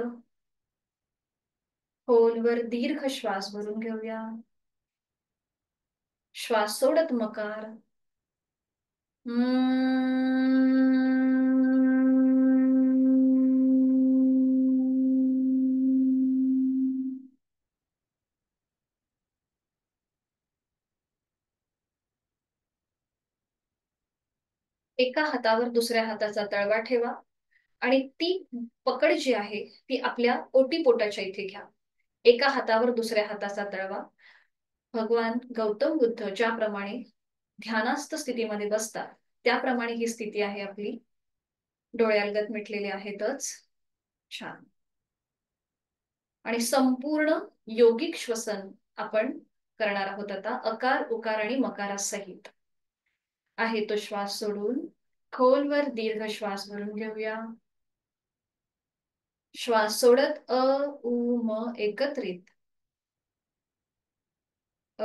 खोलवर दीर्घ श्वास भरून घेऊया. श्वास सोडत मकार. एका हातावर दुसऱ्या हाताचा तळवा ठेवा आणि ती पकड जी आहे ती आपल्या ओटीपोटाच्या इथे घ्या. एका हातावर दुसऱ्या हाताचा तळवा. भगवान गौतम बुद्ध ज्याप्रमाणे ध्यानास्थ स्थितीमध्ये बसतात त्याप्रमाणे ही स्थिती आहे आपली. डोळ्यालगत मिटलेले आहेतच. छान. आणि संपूर्ण योगिक श्वसन आपण करणार आहोत आता अकार, उकार आणि मकारासहित. आहे तो श्वास सोडून खोलवर दीर्घ श्वास भरून घेऊया. श्वास सोडत अ, उ, म एकत्रित. अ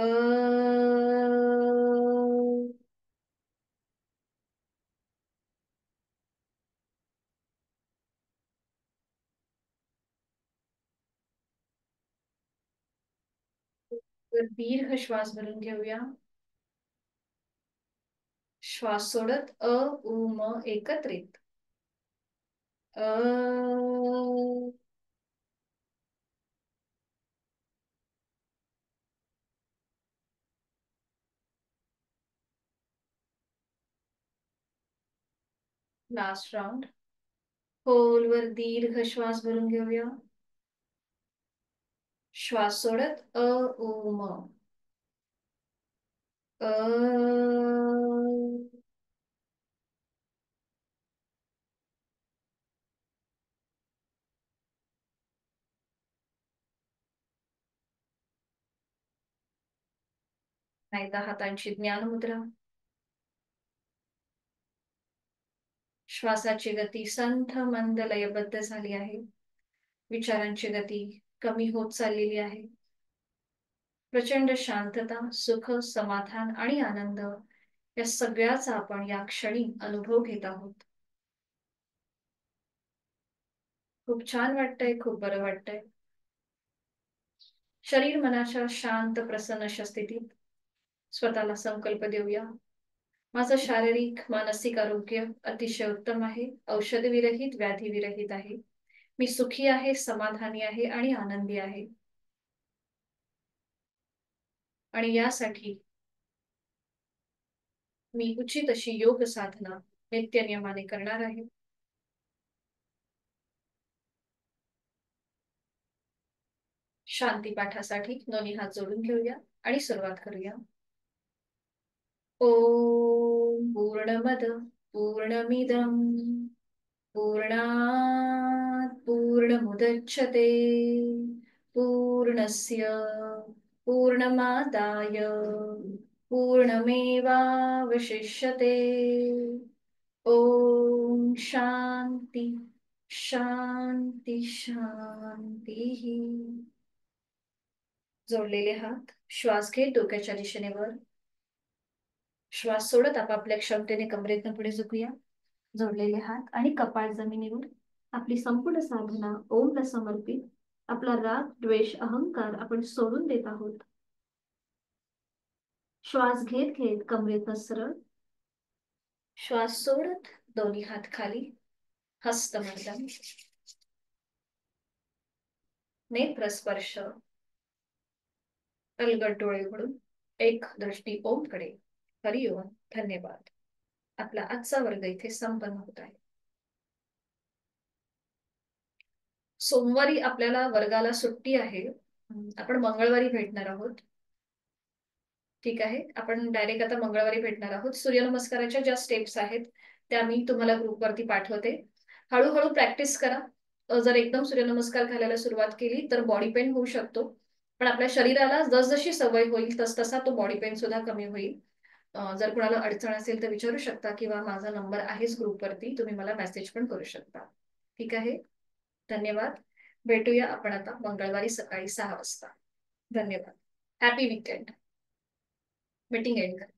दीर्घ श्वास भरून घेऊया. श्वास सोडत अ, उ, म एकत्रित. अ लास्ट राउंड. खोलवर दीर्घ श्वास भरून घेऊया. श्वास सोडत अ, उ, म. अ नाहीतर हातांची ज्ञान मुद्रा. श्वासाची गती संथ मंद लयबद्ध झाली आहे. विचारांची गती कमी होत चाललेली आहे. प्रचंड शांतता, सुख, समाधान आणि आनंद या सगळ्याचा आपण या क्षणी अनुभव घेत आहोत. खूप छान वाटतंय, खूप बरं वाटतंय. शरीर मनाच्या शांत प्रसन्न अशा स्थितीत स्वतःला संकल्प देऊया. माझं शारीरिक मानसिक आरोग्य अतिशय उत्तम आहे. औषध विरहित, व्याधी विरहित आहे. मी सुखी आहे, समाधानी आहे आणि आनंदी आहे. आणि यासाठी मी उचित अशी योग साधना नित्यनियमाने करणार आहे. शांती पाठासाठी दोन्ही हात जोडून घेऊया आणि सुरुवात करूया. ओम पूर्णमद पूर्णमिदं पूर्णात् पूर्णमुदच्छते पूर्णस्य पूर्णमादाय पूर्णमेवावशिष्यते. ओम शांती शांती शांती. जोडलेले हात, श्वास घेत डोक्याच्या दिशेने वर, श्वास सोडत आपापल्या क्षमतेने कमरेतनं पुढे झुकूया. जोडलेले हात आणि कपाळ जमिनीवर. आपली संपूर्ण साधना ओमला समर्पित. आपला राग, द्वेष, अहंकार आपण सोडून देत आहोत. श्वास घेत घेत कमरेतनं सरळ, श्वास सोडत दोन्ही हात खाली, हस्तमैथुन, नेत्र स्पर्श, अलगद डोळे उघडून एक दृष्टी ओमकडे. हरिओम. धन्यवाद. आपला आजचा वर्ग इथे संपन्न होत आहे. सोमवारी आपल्याला वर्गाला सुट्टी आहे. आपण मंगळवारी भेटणार आहोत. ठीक आहे, आपण डायरेक्ट आता मंगळवारी भेटणार आहोत. सूर्यनमस्काराच्या ज्या स्टेप्स आहेत त्या मी तुम्हाला ग्रुपवरती पाठवते. हळूहळू प्रॅक्टिस करा. जर एकदम सूर्यनमस्कार घालायला सुरुवात केली तर बॉडी पेन होऊ शकतो, पण आपल्या शरीराला जसजशी सवय होईल तसतसा तो बॉडी पेन सुद्धा कमी होईल. जर कुणाला अडचण असेल तर विचारू शकता, किंवा माझा नंबर आहेच ग्रुपवरती, तुम्ही मला मेसेज पण करू शकता. ठीक आहे, धन्यवाद. भेटूया आपण आता मंगळवारी सकाळी 6 वाजता. धन्यवाद. Happy weekend. मीटिंग एंड कर.